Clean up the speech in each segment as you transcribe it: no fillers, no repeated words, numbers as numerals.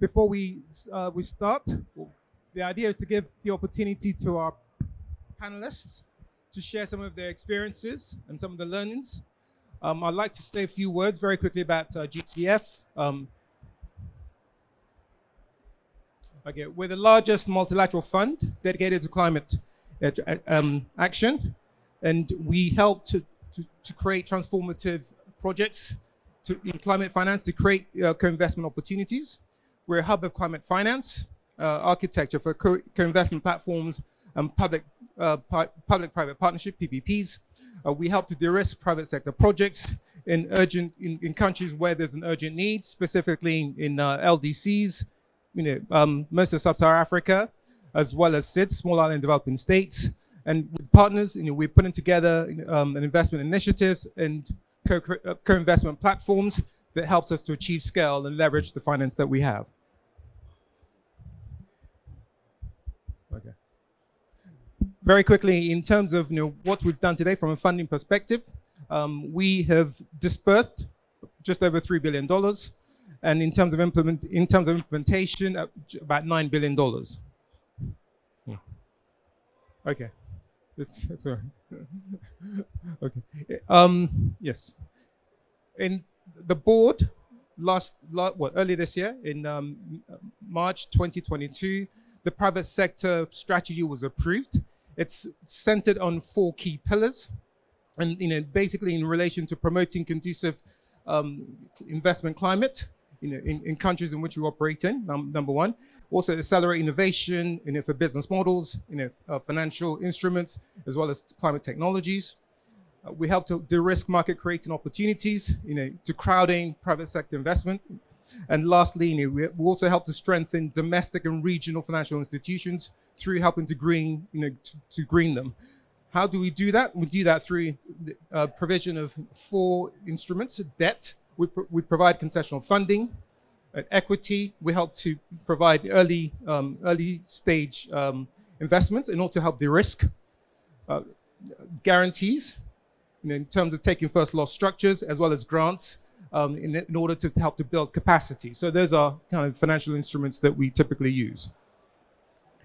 Before we start, the idea is to give the opportunity to our panelists to share some of their experiences and some of the learnings. I'd like to say a few words very quickly about GCF. Okay, we're the largest multilateral fund dedicated to climate action, and we help to create transformative projects in climate finance to create co-investment opportunities. We're a hub of climate finance, architecture for co-investment platforms and public-private partnership, PPPs. We help to de-risk private sector projects in countries where there's an urgent need, specifically in LDCs, most of Sub-Saharan Africa, as well as SIDS, Small Island Developing States. And with partners, we're putting together an investment initiatives and co-investment platforms that helps us to achieve scale and leverage the finance that we have. Okay. Very quickly, in terms of what we've done today from a funding perspective, we have dispersed just over $3 billion, and in terms of implementation, about $9 billion. Okay, it's all right. Okay. Yes. In the board earlier this year in March 2022, the private sector strategy was approved. It's centered on 4 key pillars, and basically in relation to promoting conducive investment climate, in countries in which we operate in. Number 1, also accelerate innovation, for business models, financial instruments, as well as climate technologies. We help to de-risk market creating opportunities, to crowding private sector investment. And lastly, we also help to strengthen domestic and regional financial institutions through helping to green them. How do we do that? We do that through the provision of 4 instruments: debt. We provide concessional funding, equity. We help to provide early stage investments in order to help de-risk, guarantees, in terms of taking first loss structures, as well as grants, in order to help to build capacity. So those are kind of financial instruments that we typically use.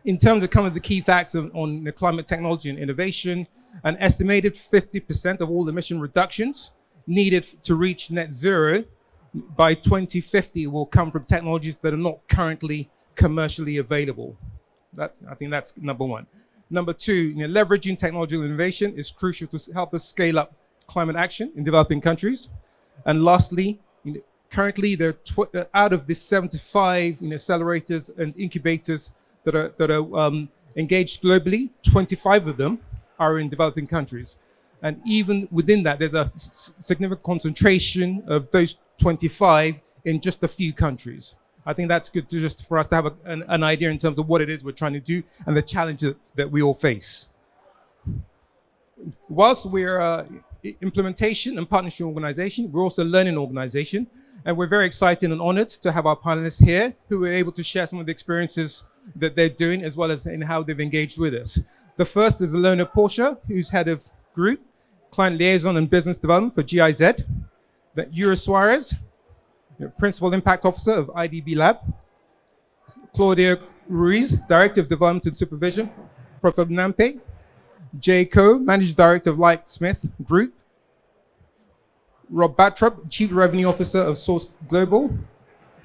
In terms of kind of the key facts on the climate technology and innovation, an estimated 50% of all emission reductions needed to reach net zero by 2050 will come from technologies that are not currently commercially available. I think that's number 1. Number 2, leveraging technological innovation is crucial to help us scale up climate action in developing countries. And lastly, currently there are out of the 75 accelerators and incubators that are engaged globally, 25 of them are in developing countries. And even within that, there's a significant concentration of those 25 in just a few countries. I think that's good for us to have an idea in terms of what it is we're trying to do and the challenges that we all face. Whilst we're implementation and partnership organization, we're also a learning organization, and we're very excited and honored to have our panelists here who are able to share some of the experiences that they're doing, as well as in how they've engaged with us. The first is Ilona Portia, who's head of group, client liaison and business development for GIZ. Yura Suarez, principal impact officer of IDB Lab. Claudia Ruiz, director of development and supervision, Prof. Nampe. Jay Ko, managing director of Lightsmith Group. Rob Batrop, chief revenue officer of Source Global.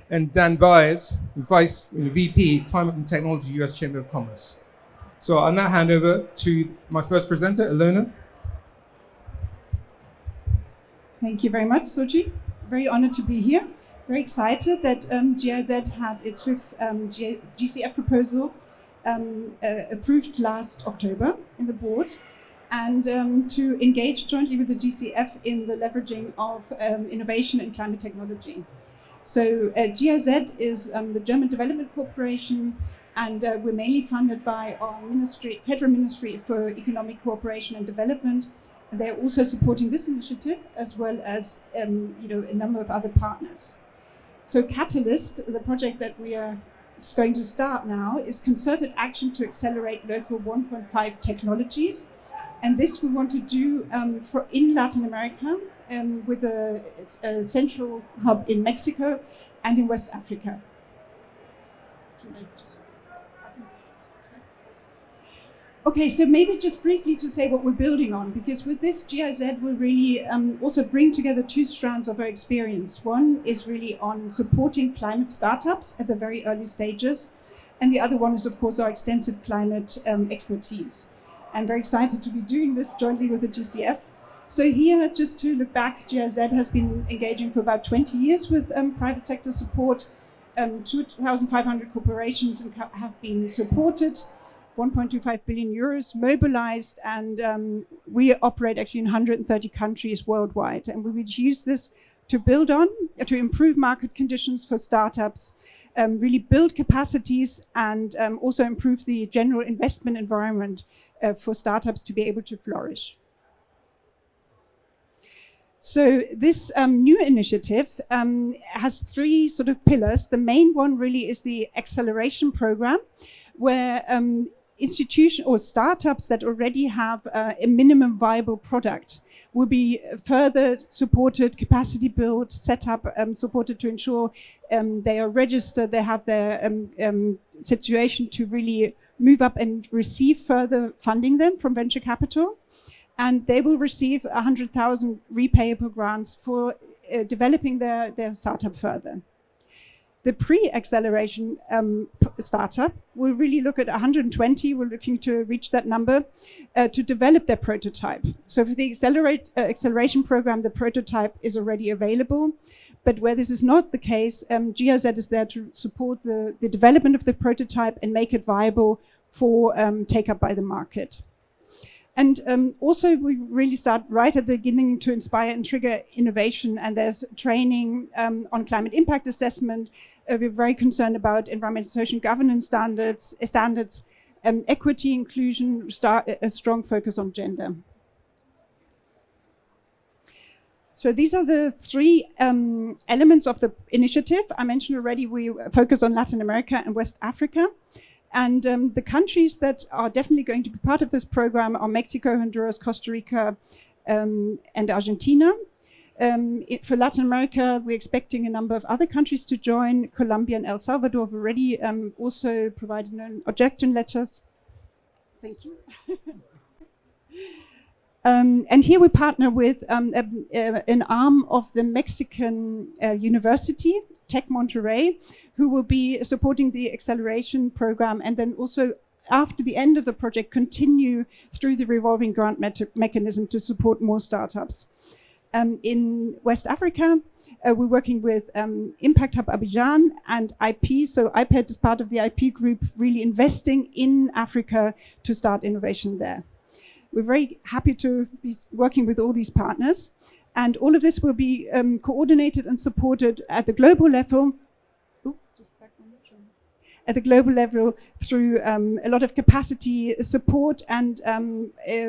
And Dan Byers, VP, Climate and Technology, US Chamber of Commerce. So I'll now hand over to my first presenter, Ilona. Thank you very much, Soji. Very honored to be here. Very excited that GIZ had its 5th GCF proposal approved last October in the board, and to engage jointly with the GCF in the leveraging of innovation and climate technology. So GIZ is the German Development Corporation, and we're mainly funded by our Federal Ministry for Economic Cooperation and Development. They're also supporting this initiative, as well as a number of other partners. So Catalyst, the project that we are going to start now, is concerted action to accelerate local 1.5 technologies. And this we want to do in Latin America with a central hub in Mexico and in West Africa. Okay, so maybe just briefly to say what we're building on, because with this GIZ will really also bring together two strands of our experience. One is really on supporting climate startups at the very early stages, and the other one is, of course, our extensive climate expertise. I'm very excited to be doing this jointly with the GCF. So here, just to look back, GIZ has been engaging for about 20 years with private sector support. 2,500 corporations have been supported. 1.25 billion euros mobilized, and we operate actually in 130 countries worldwide. And we would use this to build on, to improve market conditions for startups, really build capacities, and also improve the general investment environment for startups to be able to flourish. So this new initiative has three sort of pillars. The main one really is the acceleration program, where institutions or startups that already have a minimum viable product will be further supported, capacity built, set up, supported to ensure they are registered, they have their situation to really move up and receive further funding them from venture capital. And they will receive 100,000 repayable grants for developing their startup further. The pre-acceleration startup will really look at 120, we're looking to reach that number, to develop their prototype. So for the acceleration program, the prototype is already available. But where this is not the case, GIZ is there to support the development of the prototype and make it viable for take-up by the market. And also, we really start right at the beginning to inspire and trigger innovation. And there's training on climate impact assessment. We're very concerned about environmental social governance standards, equity, inclusion, a strong focus on gender. So these are the three elements of the initiative. I mentioned already we focus on Latin America and West Africa. And the countries that are definitely going to be part of this program are Mexico, Honduras, Costa Rica, and Argentina. For Latin America, we're expecting a number of other countries to join. Colombia and El Salvador have already also provided objection letters. Thank you. And here we partner with an arm of the Mexican university, Tec Monterrey, who will be supporting the acceleration program, and then also after the end of the project continue through the revolving grant mechanism to support more startups. In West Africa, we're working with Impact Hub Abidjan and IP. So IPED is part of the IP group, really investing in Africa to start innovation there. We're very happy to be working with all these partners. And all of this will be coordinated and supported at the global level. At the global level through a lot of capacity support, and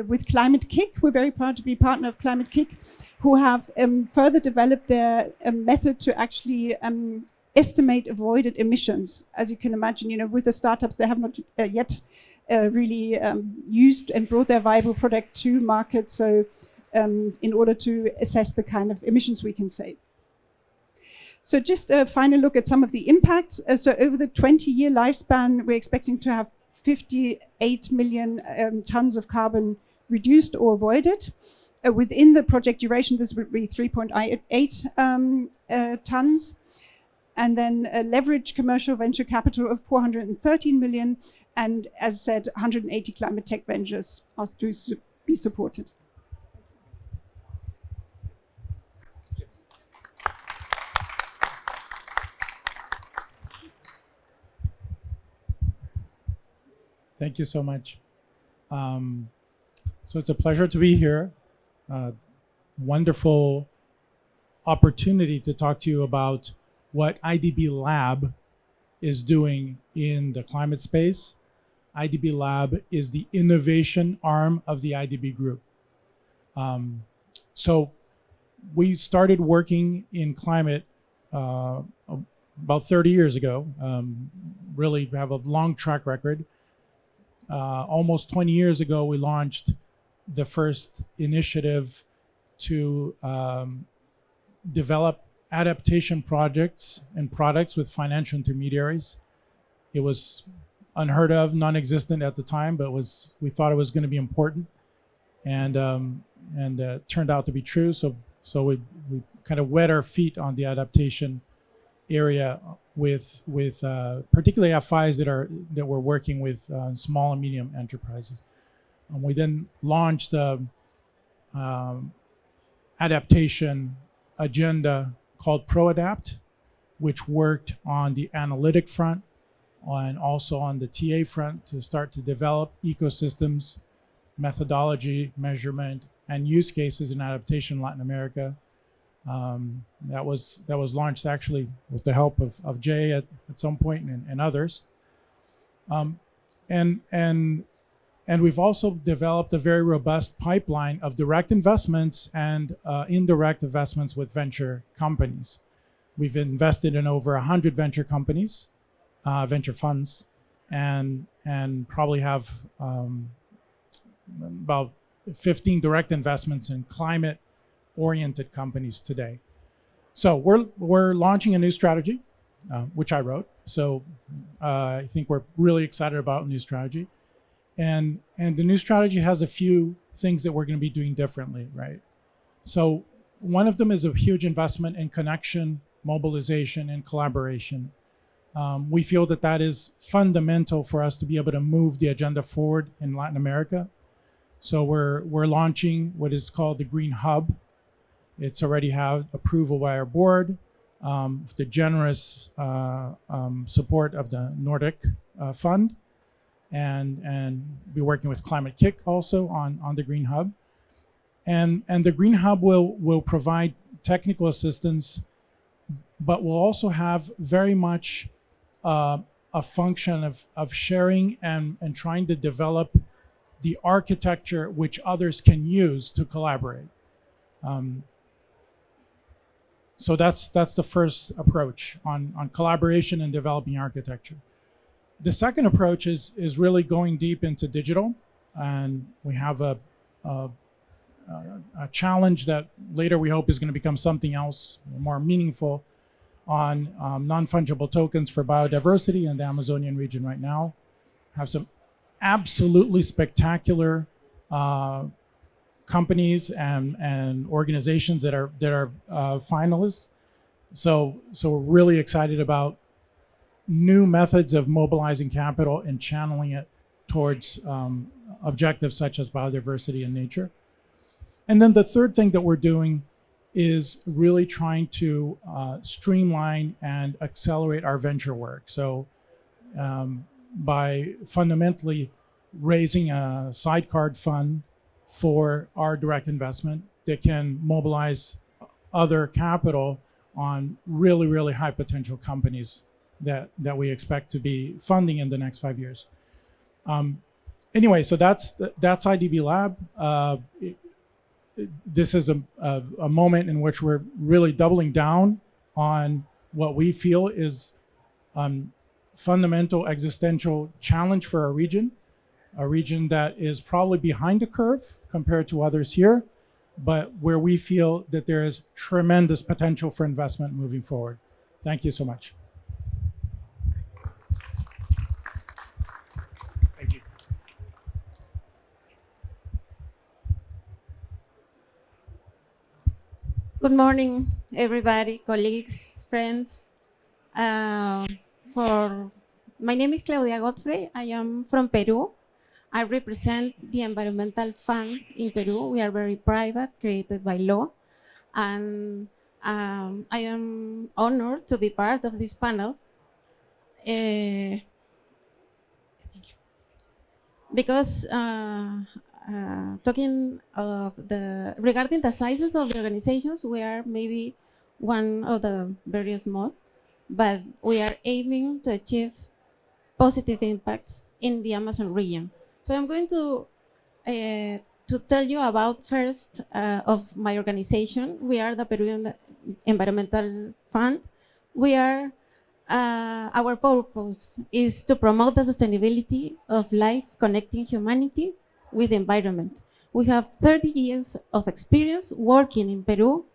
with Climate Kick, we're very proud to be partner of Climate Kick, who have further developed their method to actually estimate avoided emissions. As you can imagine, with the startups, they have not yet really used and brought their viable product to market. So in order to assess the kind of emissions we can save. So just a final look at some of the impacts. So over the 20-year lifespan, we're expecting to have 58 million tons of carbon reduced or avoided. Within the project duration, this would be 3.8 tons. And then leverage commercial venture capital of 413 million. And as said, 180 climate tech ventures are to be supported. Thank you so much. So it's a pleasure to be here. Wonderful opportunity to talk to you about what IDB Lab is doing in the climate space. IDB Lab is the innovation arm of the IDB group. So we started working in climate about 30 years ago. Really have a long track record. Almost 20 years ago, we launched the first initiative to develop adaptation projects and products with financial intermediaries. It was unheard of, non-existent at the time, but we thought it was going to be important, and turned out to be true. So we kind of wet our feet on the adaptation area with particularly FIs that were working with small and medium enterprises. We then launched adaptation agenda called ProAdapt, which worked on the analytic front and also on the TA front to start to develop ecosystems, methodology, measurement, and use cases in adaptation in Latin America. That was launched actually with the help of Jay at some point and others. And we've also developed a very robust pipeline of direct investments and indirect investments with venture companies. We've invested in over 100 venture companies, venture funds, and probably have about 15 direct investments in climate-oriented companies today. So we're launching a new strategy, which I wrote. So I think we're really excited about a new strategy. And the new strategy has a few things that we're going to be doing differently, right? So one of them is a huge investment in connection, mobilization, and collaboration. We feel that is fundamental for us to be able to move the agenda forward in Latin America. So we're launching what is called the Green Hub. It's already had approval by our board, with the generous support of the Nordic Fund. And be working with Climate Kick also on the Green Hub. And the Green Hub will provide technical assistance, but will also have very much a function of sharing and trying to develop the architecture which others can use to collaborate. So that's the first approach on collaboration and developing architecture. The second approach is really going deep into digital, and we have a challenge that later we hope is going to become something else more meaningful on non-fungible tokens for biodiversity in the Amazonian region right now. Have some absolutely spectacular companies and organizations that are finalists. So we're really excited about new methods of mobilizing capital and channeling it towards objectives such as biodiversity and nature. And then the third thing that we're doing is really trying to streamline and accelerate our venture work. So by fundamentally raising a sidecar fund for our direct investment that can mobilize other capital on really, really high potential companies that we expect to be funding in the next 5 years. Anyway, so that's IDB Lab. This is a moment in which we're really doubling down on what we feel is fundamental existential challenge for our region, a region that is probably behind the curve compared to others here, but where we feel that there is tremendous potential for investment moving forward. Thank you so much. Good morning, everybody, colleagues, friends. My name is Claudia Godfrey. I am from Peru. I represent the Environmental Fund in Peru. We are very private, created by law. And I am honored to be part of this panel. Thank you. Because talking of regarding the sizes of the organizations, we are maybe one of the very small, but we are aiming to achieve positive impacts in the Amazon region. So I'm going to tell you about first of my organization. We are the Peruvian Environmental Fund. We are our purpose is to promote the sustainability of life, connecting humanity with the environment. We have 30 years of experience working in Peru.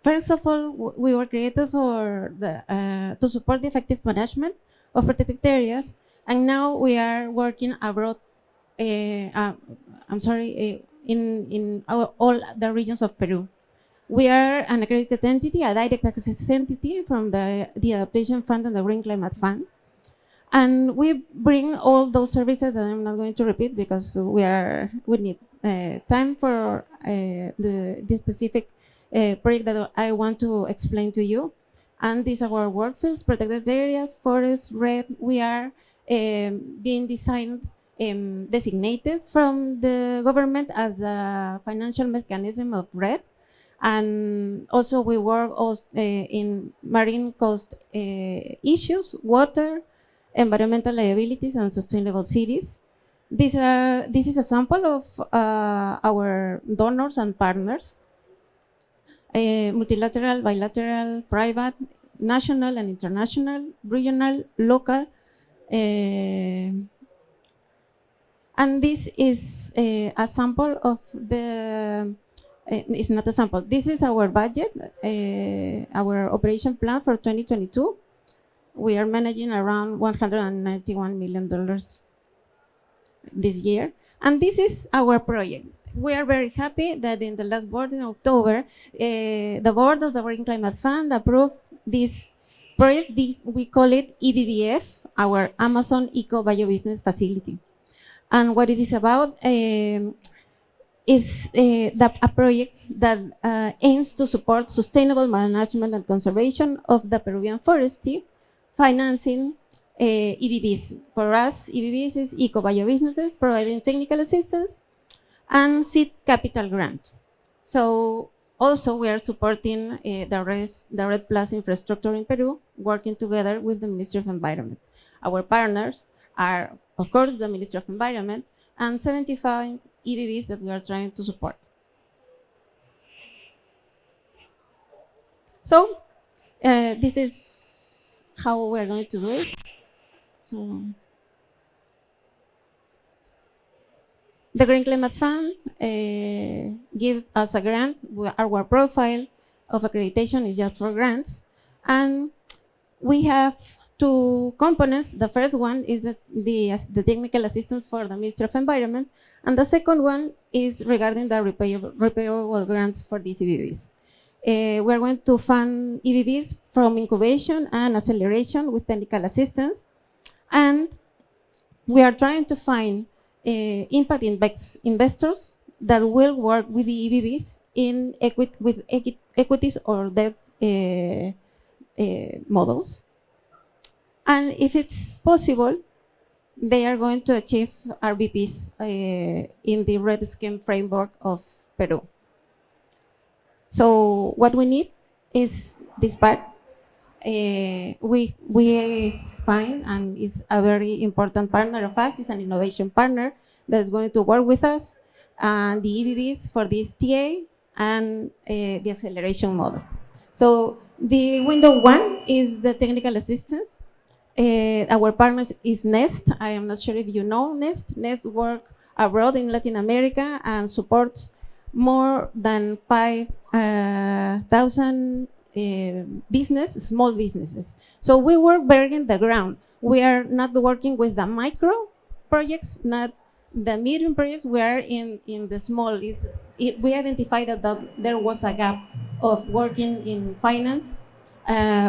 First of all, we were created for to support the effective management of protected areas, and now we are working abroad. I'm sorry, in all the regions of Peru. We are an accredited entity, a direct access entity from the Adaptation Fund and the Green Climate Fund. And we bring all those services that I'm not going to repeat because we need time for the specific project that I want to explain to you. And these are our work fields: protected areas, forests, RED. We are being designed, designated from the government as the financial mechanism of RED. And also we work also, in marine coast issues, water, environmental liabilities, and sustainable cities. This is a sample of our donors and partners: multilateral, bilateral, private, national and international, regional, local. And this is a sample of the, it's not a sample, this is our budget, our operation plan for 2022. We are managing around $191 million this year. And this is our project. We are very happy that in the last board in October, the board of the Green Climate Fund approved this project. We call it EBBF, our Amazon Eco Biobusiness Facility. And what it is about is a project that aims to support sustainable management and conservation of the Peruvian forestry, financing EBBs. For us, EBBs is Eco Biobusinesses, providing technical assistance and seed capital grant. So also we are supporting the RED Plus infrastructure in Peru, working together with the Ministry of Environment. Our partners are, of course, the Ministry of Environment and 75 EBBs that we are trying to support. So this is how we're going to do it. So the Green Climate Fund give us a grant. Our profile of accreditation is just for grants. And we have two components. The first one is the technical assistance for the Ministry of Environment. And the second one is regarding the repayable grants for these EBBs. We're going to fund EBBs from incubation and acceleration with technical assistance. And we are trying to find impact investors that will work with the EBBs in equities or debt models. And if it's possible, they are going to achieve RBPs in the RED scheme framework of Peru. So what we need is this part. We find, and is a very important partner of us, is an innovation partner that's going to work with us and the EBBs for this TA and the acceleration model. So the window one is the technical assistance. Our partner is Nest. I am not sure if you know Nest. Nest works abroad in Latin America and supports more than 5,000 small businesses. So we work very in the ground. We are not working with the micro projects, not the medium projects. We are in the small. We identified that there was a gap of working in finance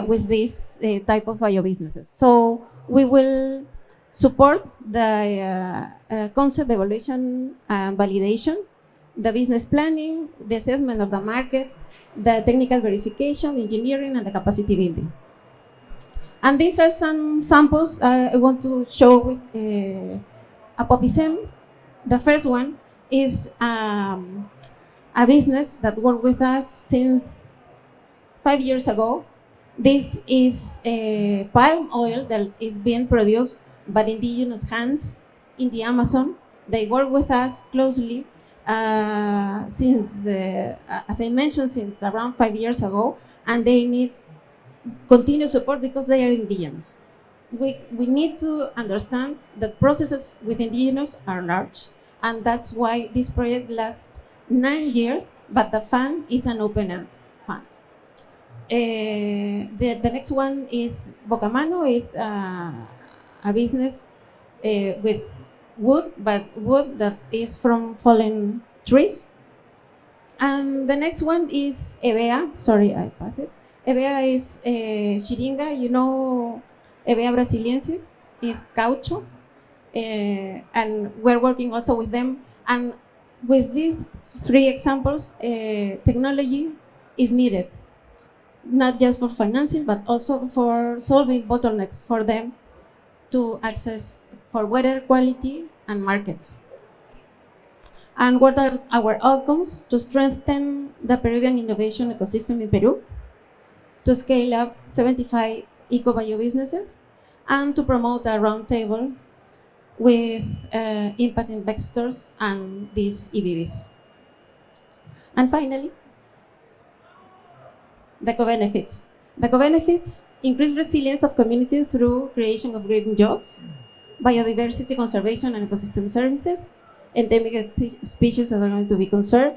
with this type of biobusinesses. So we will support the concept evaluation and validation, the business planning, the assessment of the market, the technical verification, engineering, and the capacity building. And these are some samples I want to show with Apopisem. The first one is a business that worked with us since 5 years ago. This is palm oil that is being produced by indigenous hands in the Amazon. They work with us closely since, as I mentioned, since around 5 years ago, and they need continued support because they are indigenous. We need to understand that processes with indigenous are large, and that's why this project lasts 9 years, but the fund is an open-end fund. The next one is Bocamano, is a business with wood, but wood that is from fallen trees. And the next one is EBEA. Sorry, I passed it. EBEA is Xiringa. You know, EBEA brasiliensis is caucho. And we're working also with them. And with these three examples, technology is needed, not just for financing, but also for solving bottlenecks for them to access for water quality and markets. And what are our outcomes? To strengthen the Peruvian innovation ecosystem in Peru, to scale up 75 eco-bio businesses, and to promote a roundtable with impact investors and these EBBs. And finally, the co-benefits. The co-benefits increase resilience of communities through creation of green jobs, biodiversity conservation and ecosystem services, endemic species that are going to be conserved,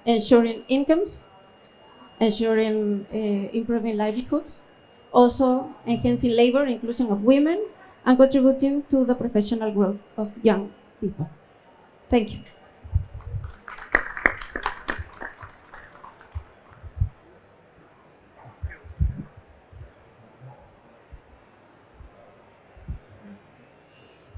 ensuring incomes, ensuring improving livelihoods, also enhancing labor inclusion of women, and contributing to the professional growth of young people. Thank you.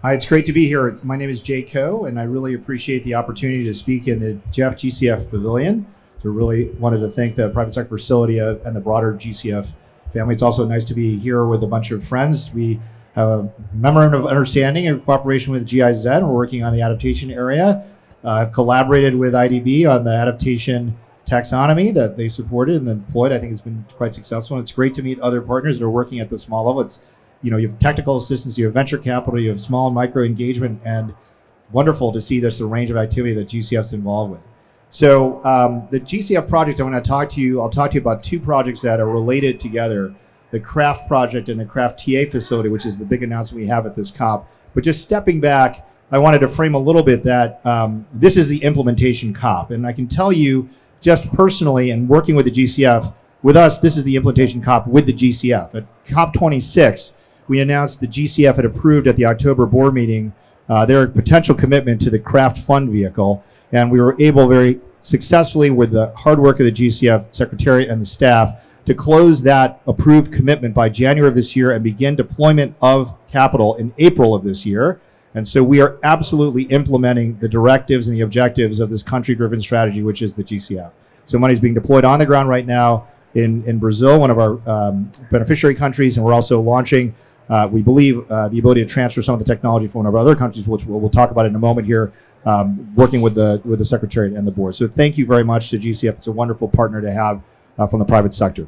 Hi, it's great to be here. My name is Jay Coe, and I really appreciate the opportunity to speak in the Jeff GCF Pavilion. So really wanted to thank the private sector facility and the broader GCF family. It's also nice to be here with a bunch of friends. We have a memorandum of understanding and cooperation with GIZ. We're working on the adaptation area. I've collaborated with IDB on the adaptation taxonomy that they supported and deployed. I think it's been quite successful. And it's great to meet other partners that are working at the small level. It's, you know, you have technical assistance, you have venture capital, you have small and micro engagement, and wonderful to see this range of activity that GCF's involved with. So the GCF project I want to talk to you, I'll talk to you about two projects that are related together, the CRAFT project and the CRAFT TA facility, which is the big announcement we have at this COP. But just stepping back, I wanted to frame a little bit that this is the implementation COP. And I can tell you just personally and working with the GCF, with us, this is the implementation COP with the GCF. At COP 26, we announced the GCF had approved at the October board meeting their potential commitment to the CRAFT fund vehicle. And we were able very successfully with the hard work of the GCF Secretariat and the staff to close that approved commitment by January of this year and begin deployment of capital in April of this year. And so we are absolutely implementing the directives and the objectives of this country-driven strategy, which is the GCF. So money is being deployed on the ground right now in Brazil, one of our beneficiary countries, and we're also launching, we believe, the ability to transfer some of the technology from one of our other countries, which we'll talk about in a moment here, working with the Secretariat and the board. So thank you very much to GCF. It's a wonderful partner to have from the private sector.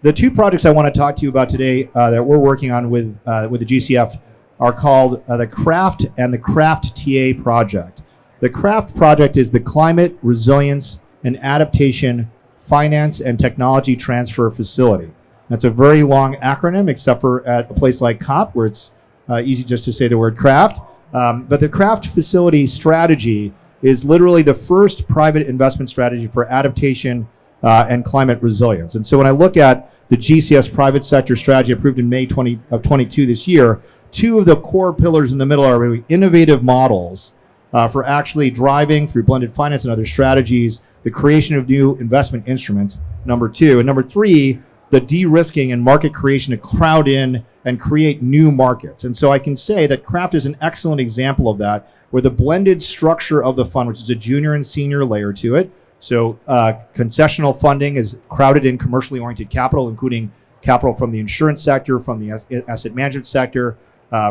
The two projects I want to talk to you about today that we're working on with the GCF are called the CRAFT and the CRAFT TA project. The CRAFT project is the Climate Resilience and Adaptation Finance and Technology Transfer Facility. That's a very long acronym, except for at a place like COP, where it's easy just to say the word CRAFT. But the CRAFT facility strategy is literally the first private investment strategy for adaptation and climate resilience. And so when I look at the GCF's private sector strategy approved in May 22 this year, two of the core pillars in the middle are really innovative models for actually driving through blended finance and other strategies, the creation of new investment instruments, number two. And number three, the de-risking and market creation to crowd in and create new markets. And so I can say that CRAFT is an excellent example of that, where the blended structure of the fund, which is a junior and senior layer to it, so concessional funding is crowded in commercially oriented capital, including capital from the insurance sector, from the asset management sector,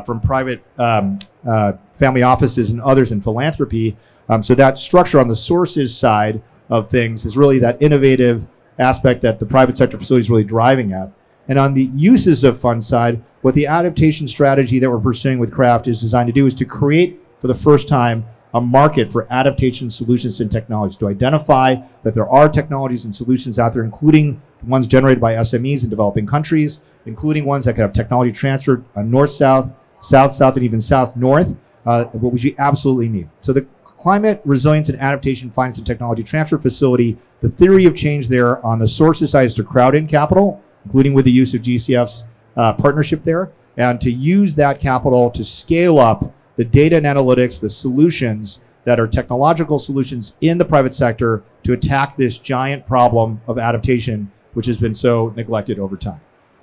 from private family offices and others in philanthropy. So that structure on the sources side of things is really that innovative aspect that the private sector facility is really driving at. And on the uses of fund side, what the adaptation strategy that we're pursuing with CRAFT is designed to do is to create, for the first time, a market for adaptation solutions and technologies, to identify that there are technologies and solutions out there, including ones generated by SMEs in developing countries, including ones that could have technology transferred north-south, south-south, and even south-north, which we absolutely need. So the Climate Resilience and Adaptation Finance and Technology Transfer Facility, the theory of change there on the sources side is to crowd in capital, including with the use of GCF's partnership there. and to use that capital to scale up the data and analytics, the solutions that are technological solutions in the private sector to attack this giant problem of adaptation, which has been so neglected over time.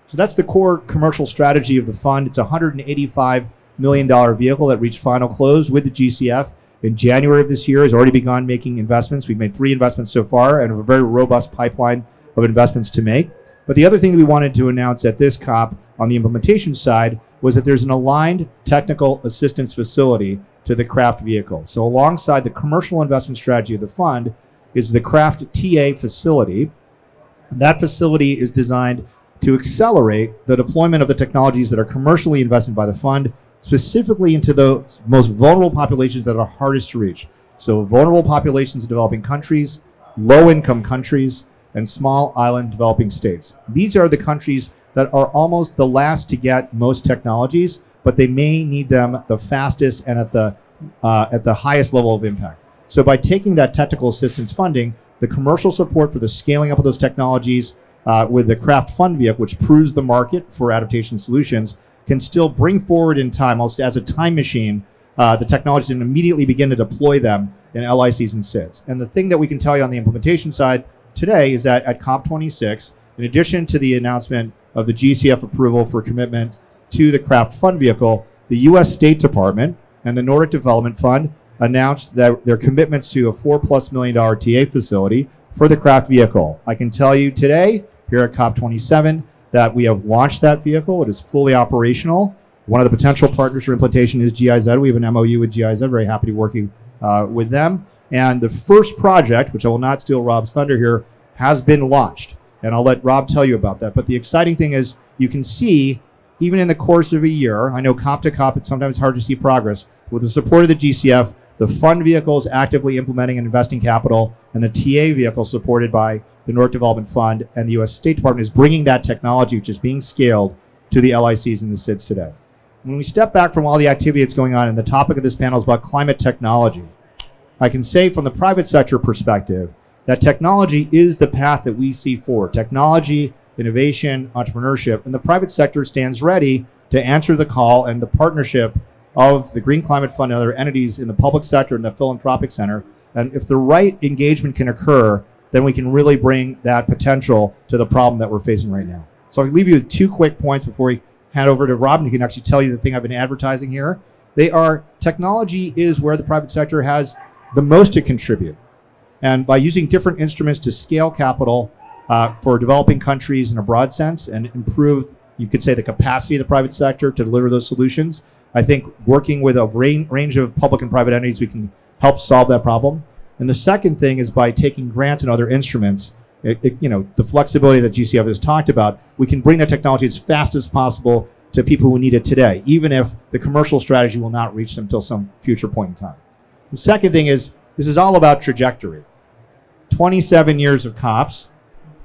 So that's the core commercial strategy of the fund. It's a $185 million vehicle that reached final close with the GCF in January of this year, has already begun making investments. We've made 3 investments so far and have a very robust pipeline of investments to make. But the other thing that we wanted to announce at this COP on the implementation side was that there's an aligned technical assistance facility to the craft vehicle. So alongside the commercial investment strategy of the fund is the craft TA facility. And that facility is designed to accelerate the deployment of the technologies that are commercially invested by the fund, specifically into the most vulnerable populations that are hardest to reach. So vulnerable populations in developing countries, low-income countries, and small island developing states. These are the countries that are almost the last to get most technologies, but they may need them the fastest and at the highest level of impact. So by taking that technical assistance funding, the commercial support for the scaling up of those technologies with the craft fund vehicle, which proves the market for adaptation solutions, can still bring forward in time, almost as a time machine, the technologies and immediately begin to deploy them in LICs and SIDS. And the thing that we can tell you on the implementation side today is that at COP26, in addition to the announcement of the GCF approval for commitment to the craft fund vehicle, the US State Department and the Nordic Development Fund announced that their commitments to a $4+ million TA facility for the craft vehicle. I can tell you today, here at COP27, that we have launched that vehicle. It is fully operational. One of the potential partners for implementation is GIZ. We have an MOU with GIZ, very happy to be working with them. And the first project, which I will not steal Rob's thunder here, has been launched. And I'll let Rob tell you about that. But the exciting thing is you can see, even in the course of a year, I know COP to COP, it's sometimes hard to see progress. With the support of the GCF, the fund vehicle is actively implementing and investing capital, and the TA vehicle supported by the Nordic Development Fund and the US State Department is bringing that technology, which is being scaled, to the LICs and the SIDS today. When we step back from all the activity that's going on, and the topic of this panel is about climate technology, I can say from the private sector perspective that technology is the path that we see forward. Technology, innovation, entrepreneurship, and the private sector stands ready to answer the call, and the partnership of the Green Climate Fund and other entities in the public sector and the philanthropic center. And if the right engagement can occur, then we can really bring that potential to the problem that we're facing right now. So I'll leave you with 2 quick points before we hand over to Rob, and he can actually tell you the thing I've been advertising here. They are, technology is where the private sector has the most to contribute. And by using different instruments to scale capital for developing countries in a broad sense and improve, you could say, the capacity of the private sector to deliver those solutions, I think working with a range of public and private entities, we can help solve that problem. And the second thing is by taking grants and other instruments, the flexibility that GCF has talked about, we can bring that technology as fast as possible to people who need it today, even if the commercial strategy will not reach them until some future point in time. The second thing is, this is all about trajectory. 27 years of COPs.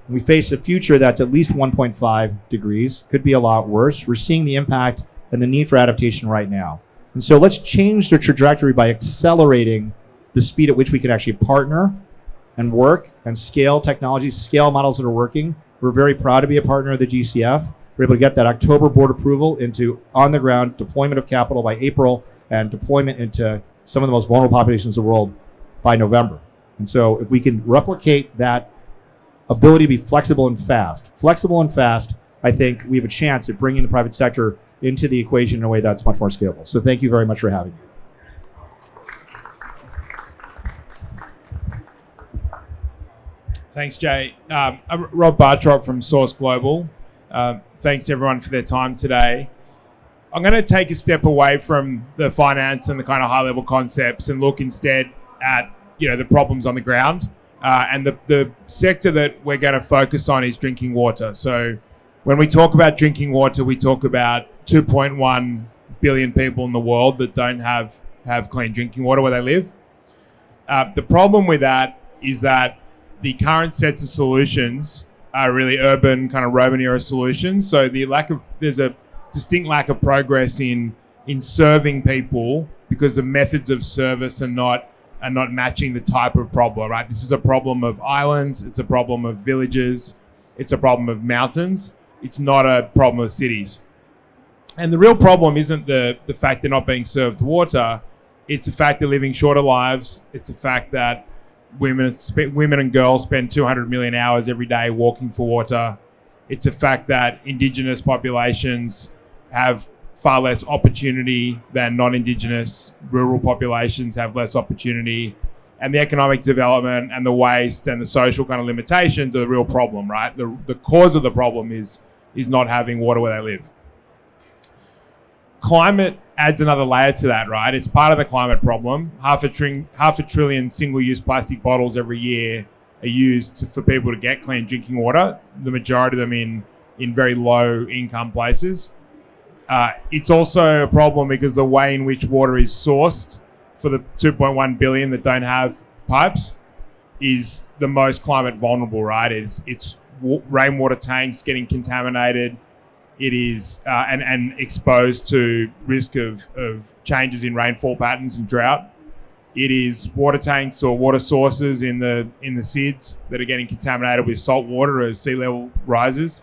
We face a future that's at least 1.5 degrees, could be a lot worse. We're seeing the impact and the need for adaptation right now. And so let's change the trajectory by accelerating the speed at which we can actually partner and work and scale technologies, scale models that are working. We're very proud to be a partner of the GCF. We're able to get that October board approval into on-the-ground deployment of capital by April and deployment into some of the most vulnerable populations in the world by November. And so if we can replicate that ability to be flexible and fast, I think we have a chance at bringing the private sector into the equation in a way that's much more scalable. So thank you very much for having me. Thanks, Jay. I'm Rob Bartrop from Source Global. Thanks everyone for their time today. I'm going to take a step away from the finance and the kind of high-level concepts and look instead at the problems on the ground. And the sector that we're going to focus on is drinking water. So when we talk about drinking water, we talk about 2.1 billion people in the world that don't have clean drinking water where they live. The problem with that is that the current sets of solutions are really urban, kind of Roman era solutions. So there's a distinct lack of progress in serving people because the methods of service are not matching the type of problem, right? This is a problem of islands, it's a problem of villages, it's a problem of mountains. It's not a problem of cities. And the real problem isn't the fact they're not being served water. It's the fact they're living shorter lives. It's the fact that women and girls spend 200 million hours every day walking for water. It's a fact that Indigenous populations have far less opportunity than non-Indigenous. Rural populations have less opportunity. And the economic development and the waste and the social kind of limitations are the real problem, right? The cause of the problem is not having water where they live. Climate adds another layer to that, right? It's part of the climate problem. Half a trillion single-use plastic bottles every year are used for people to get clean drinking water, the majority of them in very low-income places. It's also a problem because the way in which water is sourced for the 2.1 billion that don't have pipes is the most climate vulnerable, right? It's rainwater tanks getting contaminated. It is and exposed to risk of changes in rainfall patterns and drought. It is water tanks or water sources in the SIDS that are getting contaminated with salt water as sea level rises.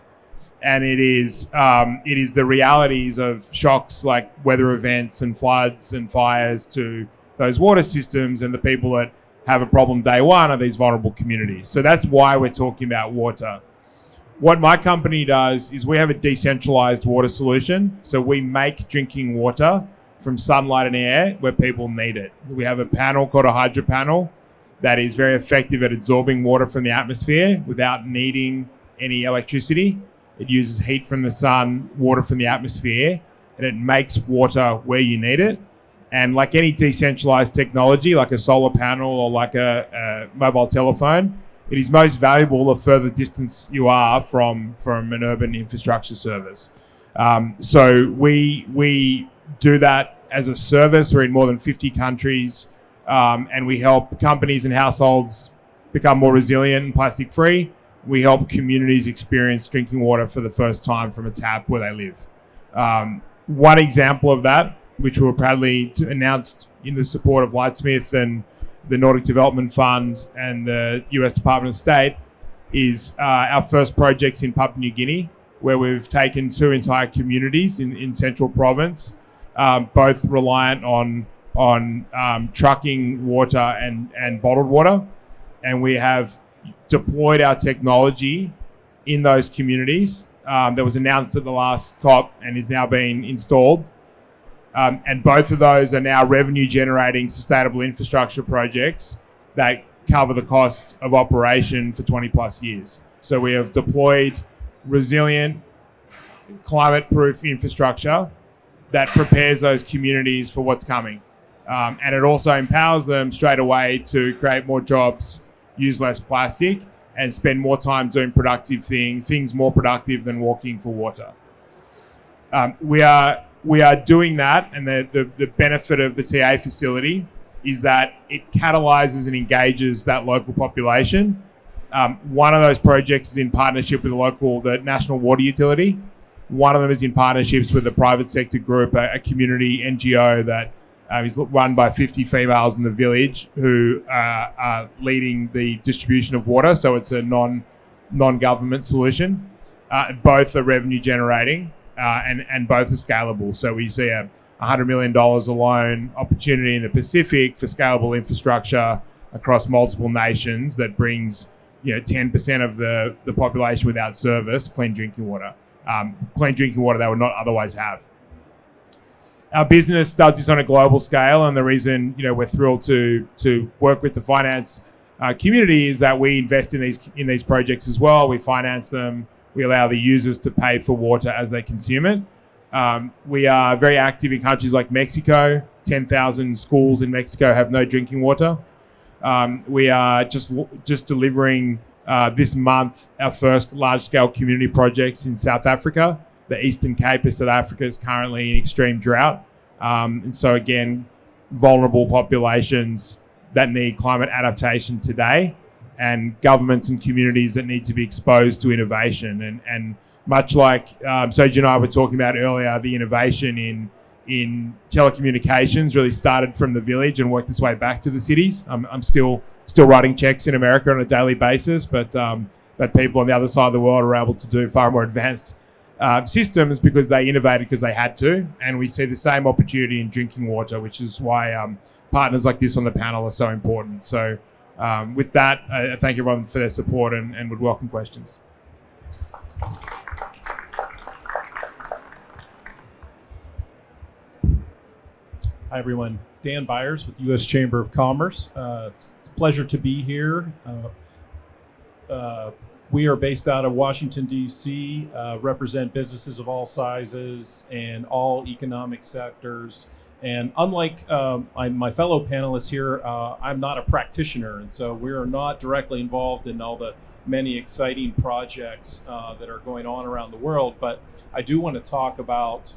And it is the realities of shocks like weather events and floods and fires to those water systems, and the people that have a problem day one are these vulnerable communities. So that's why we're talking about water. What my company does is we have a decentralized water solution. So we make drinking water from sunlight and air where people need it. We have a panel called a hydro panel that is very effective at absorbing water from the atmosphere without needing any electricity. It uses heat from the sun, water from the atmosphere, and it makes water where you need it. And like any decentralized technology, like a solar panel or like a mobile telephone, it is most valuable the further distance you are from an urban infrastructure service. So we do that as a service. We're in more than 50 countries, and we help companies and households become more resilient and plastic free. We help communities experience drinking water for the first time from a tap where they live. One example of that, which we were proudly announced in the support of Lightsmith and the Nordic Development Fund and the US Department of State, is our first projects in Papua New Guinea, where we've taken 2 entire communities in Central Province, both reliant on trucking water and bottled water. And we have deployed our technology in those communities that was announced at the last COP and is now being installed. And both of those are now revenue generating sustainable infrastructure projects that cover the cost of operation for 20 plus years. So we have deployed resilient, climate-proof infrastructure that prepares those communities for what's coming. And it also empowers them straight away to create more jobs, use less plastic, and spend more time doing productive things more productive than walking for water. We are doing that, and the benefit of the TA facility is that it catalyzes and engages that local population. One of those projects is in partnership with the National Water Utility. One of them is in partnerships with a private sector group, a community NGO that is run by 50 females in the village who are leading the distribution of water. So it's a non-government solution. Both are revenue generating. And both are scalable. So we see a $100 million alone opportunity in the Pacific for scalable infrastructure across multiple nations that brings 10% of the population without service clean drinking water. Clean drinking water they would not otherwise have. Our business does this on a global scale, and the reason we're thrilled to work with the finance community is that we invest in these projects as well. We finance them. We allow the users to pay for water as they consume it. We are very active in countries like Mexico. 10,000 schools in Mexico have no drinking water. We are just delivering this month our first large-scale community projects in South Africa. The Eastern Cape of South Africa is currently in extreme drought. And so again, vulnerable populations that need climate adaptation today, and governments and communities that need to be exposed to innovation. And much like Soji and I were talking about earlier, the innovation in telecommunications really started from the village and worked its way back to the cities. I'm still writing checks in America on a daily basis, but people on the other side of the world are able to do far more advanced systems because they innovated because they had to. And we see the same opportunity in drinking water, which is why partners like this on the panel are so important. So with that, I thank everyone for their support and would welcome questions. Hi, everyone. Dan Byers with U.S. Chamber of Commerce. It's a pleasure to be here. We are based out of Washington, D.C., represent businesses of all sizes and all economic sectors. And unlike my fellow panelists here, I'm not a practitioner, and so we are not directly involved in all the many exciting projects that are going on around the world. But I do want to talk about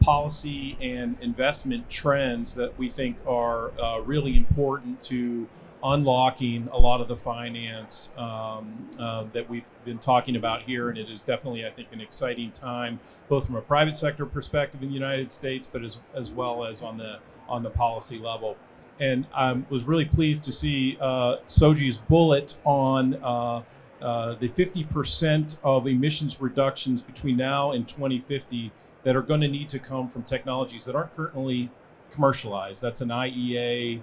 policy and investment trends that we think are really important to unlocking a lot of the finance that we've been talking about here. And it is definitely, I think, an exciting time, both from a private sector perspective in the United States, but as well as on the policy level. And I was really pleased to see Soji's bullet on the 50% of emissions reductions between now and 2050 that are going to need to come from technologies that aren't currently commercialized. That's an IEA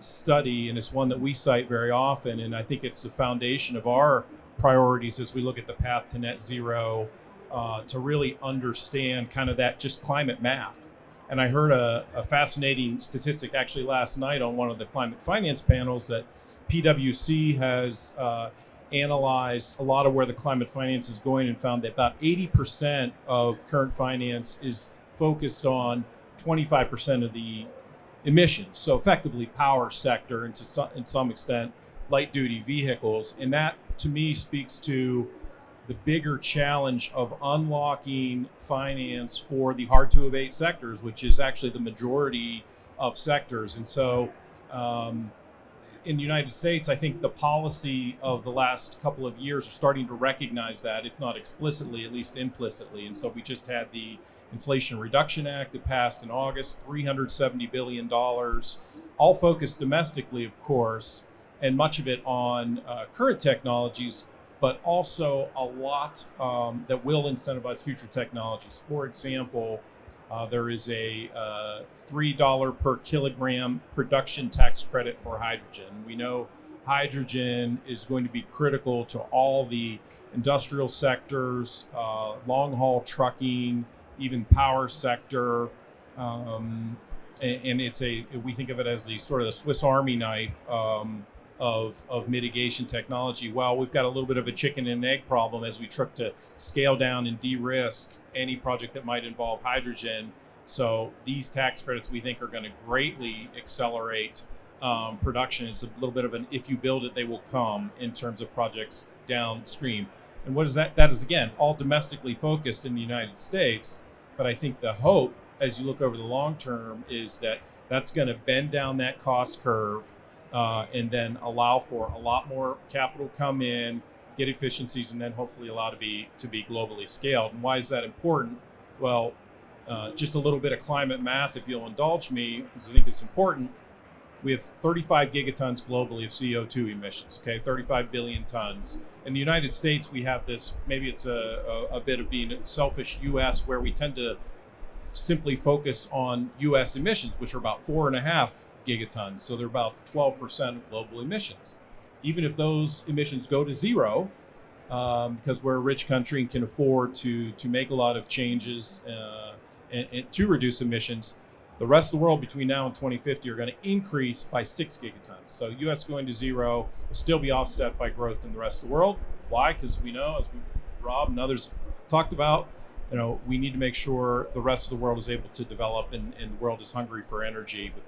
study, and it's one that we cite very often, and I think it's the foundation of our priorities as we look at the path to net zero, to really understand kind of that just climate math. And I heard a fascinating statistic actually last night on one of the climate finance panels that PwC has analyzed a lot of where the climate finance is going and found that about 80% of current finance is focused on 25% of the emissions. So effectively power sector and to some extent light duty vehicles. And that to me speaks to the bigger challenge of unlocking finance for the hard to abate sectors, which is actually the majority of sectors. And so in the United States, I think the policy of the last couple of years are starting to recognize that, if not explicitly, at least implicitly. And so we just had the Inflation Reduction Act that passed in August, $370 billion, all focused domestically, of course, and much of it on current technologies, but also a lot that will incentivize future technologies. For example, there is a $3 per kilogram production tax credit for hydrogen. We know hydrogen is going to be critical to all the industrial sectors, long-haul trucking, even power sector, and we think of it as the sort of the Swiss Army knife of mitigation technology. Well, we've got a little bit of a chicken and egg problem as we try to scale down and de-risk any project that might involve hydrogen. So these tax credits we think are going to greatly accelerate production. It's a little bit of an if you build it, they will come in terms of projects downstream. And what is that? That is, again, all domestically focused in the United States. But I think the hope, as you look over the long term, is that that's going to bend down that cost curve and then allow for a lot more capital come in, get efficiencies, and then hopefully allow to be globally scaled. And why is that important? Well, just a little bit of climate math, if you'll indulge me, because I think it's important. We have 35 gigatons globally of CO2 emissions, okay, 35 billion tons. In the United States, we have this, maybe it's a bit of being a selfish US, where we tend to simply focus on US emissions, which are about 4.5 gigatons. So they're about 12% of global emissions. Even if those emissions go to zero, because we're a rich country and can afford to make a lot of changes and to reduce emissions, the rest of the world between now and 2050 are going to increase by 6 gigatons. So US going to zero will still be offset by growth in the rest of the world. Why? Because we know, as Rob and others talked about, we need to make sure the rest of the world is able to develop, and the world is hungry for energy, with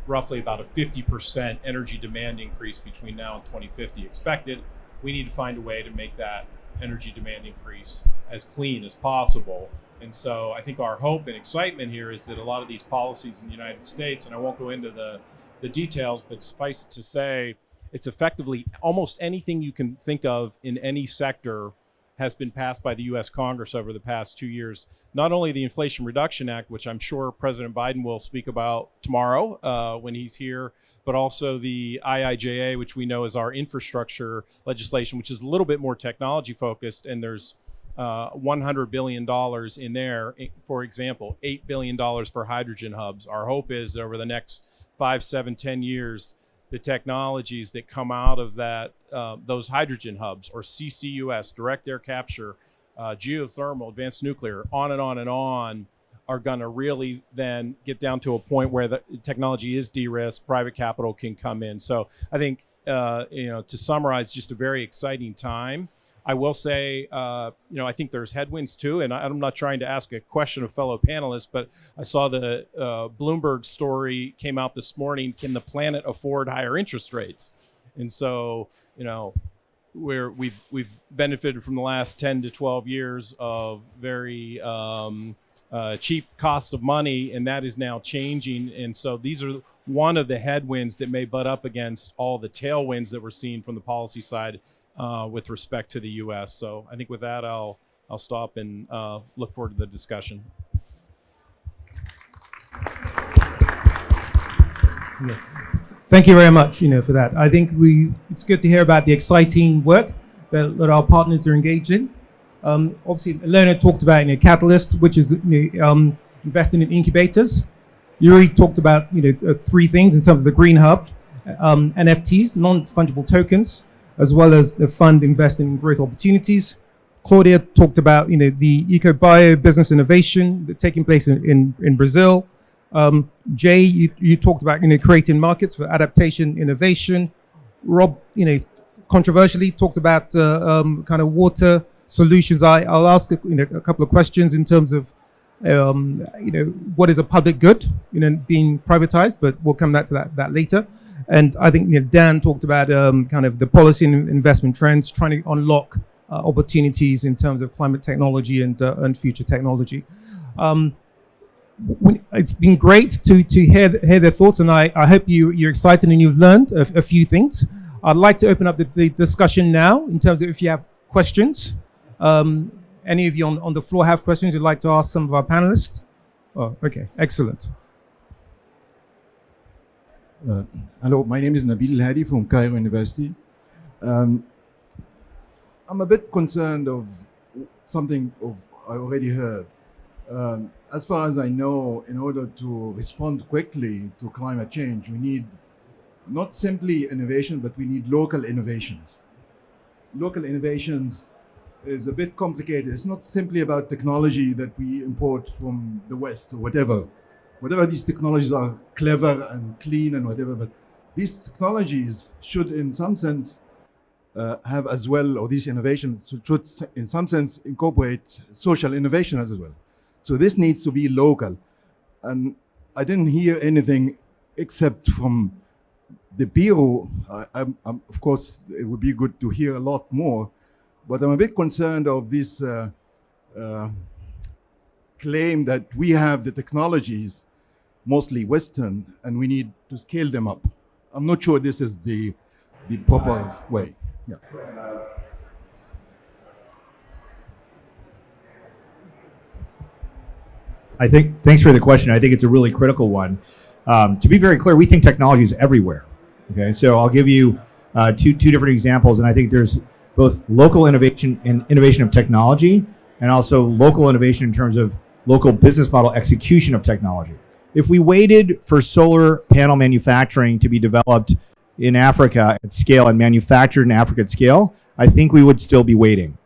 roughly about a 50% energy demand increase between now and 2050 expected. We need to find a way to make that energy demand increase as clean as possible. And so I think our hope and excitement here is that a lot of these policies in the United States, and I won't go into the details, but suffice it to say, it's effectively almost anything you can think of in any sector has been passed by the US Congress over the past 2 years. Not only the Inflation Reduction Act, which I'm sure President Biden will speak about tomorrow when he's here, but also the IIJA, which we know is our infrastructure legislation, which is a little bit more technology focused. And there's $100 billion in there. For example, $8 billion for hydrogen hubs. Our hope is over the next 5, 7, 10 years, the technologies that come out of that, those hydrogen hubs, or CCUS, direct air capture, geothermal, advanced nuclear, on and on and on, are going to really then get down to a point where the technology is de-risked, private capital can come in. So I think, to summarize, just a very exciting time. I will say, I think there's headwinds too, and I'm not trying to ask a question of fellow panelists, but I saw the Bloomberg story came out this morning. Can the planet afford higher interest rates? And so, we've benefited from the last 10 to 12 years of very cheap costs of money, and that is now changing. And so these are one of the headwinds that may butt up against all the tailwinds that we're seeing from the policy side with respect to the U.S. So I think with that, I'll stop and look forward to the discussion. Yeah. Thank you very much, for that. I think it's good to hear about the exciting work that our partners are engaged in. Obviously, Leonard talked about Catalyst, which is investing in incubators. You already talked about 3 things in terms of the Green Hub, NFTs, non-fungible tokens, as well as the fund investing in growth opportunities. Claudia talked about the eco-bio business innovation that's taking place in Brazil. Jay, you talked about creating markets for adaptation, innovation. Rob, controversially talked about kind of water solutions. I'll ask a couple of questions in terms of what is a public good being privatized, but we'll come back to that later. And I think Dan talked about kind of the policy and investment trends, trying to unlock opportunities in terms of climate technology and future technology. It's been great to hear their thoughts, and I hope you're excited and you've learned a few things. I'd like to open up the discussion now in terms of if you have questions. Any of you on the floor have questions you'd like to ask some of our panelists? Oh, okay, excellent. Hello, my name is Nabil Hadi from Cairo University. I'm a bit concerned of something I already heard. As far as I know, in order to respond quickly to climate change, we need not simply innovation, but we need local innovations. Local innovations is a bit complicated. It's not simply about technology that we import from the West or whatever. Whatever these technologies are clever and clean and whatever, but these technologies should in some sense have as well, or these innovations should in some sense incorporate social innovation as well. So this needs to be local. And I didn't hear anything except from the Bureau. Of course, it would be good to hear a lot more, but I'm a bit concerned of this claim that we have the technologies, mostly Western, and we need to scale them up. I'm not sure this is the proper way. Yeah. Thanks for the question. I think it's a really critical one. To be very clear, we think technology is everywhere. Okay, so I'll give you two different examples, and I think there's both local innovation and innovation of technology, and also local innovation in terms of local business model execution of technology. If we waited for solar panel manufacturing to be developed in Africa at scale and manufactured in Africa at scale, I think we would still be waiting.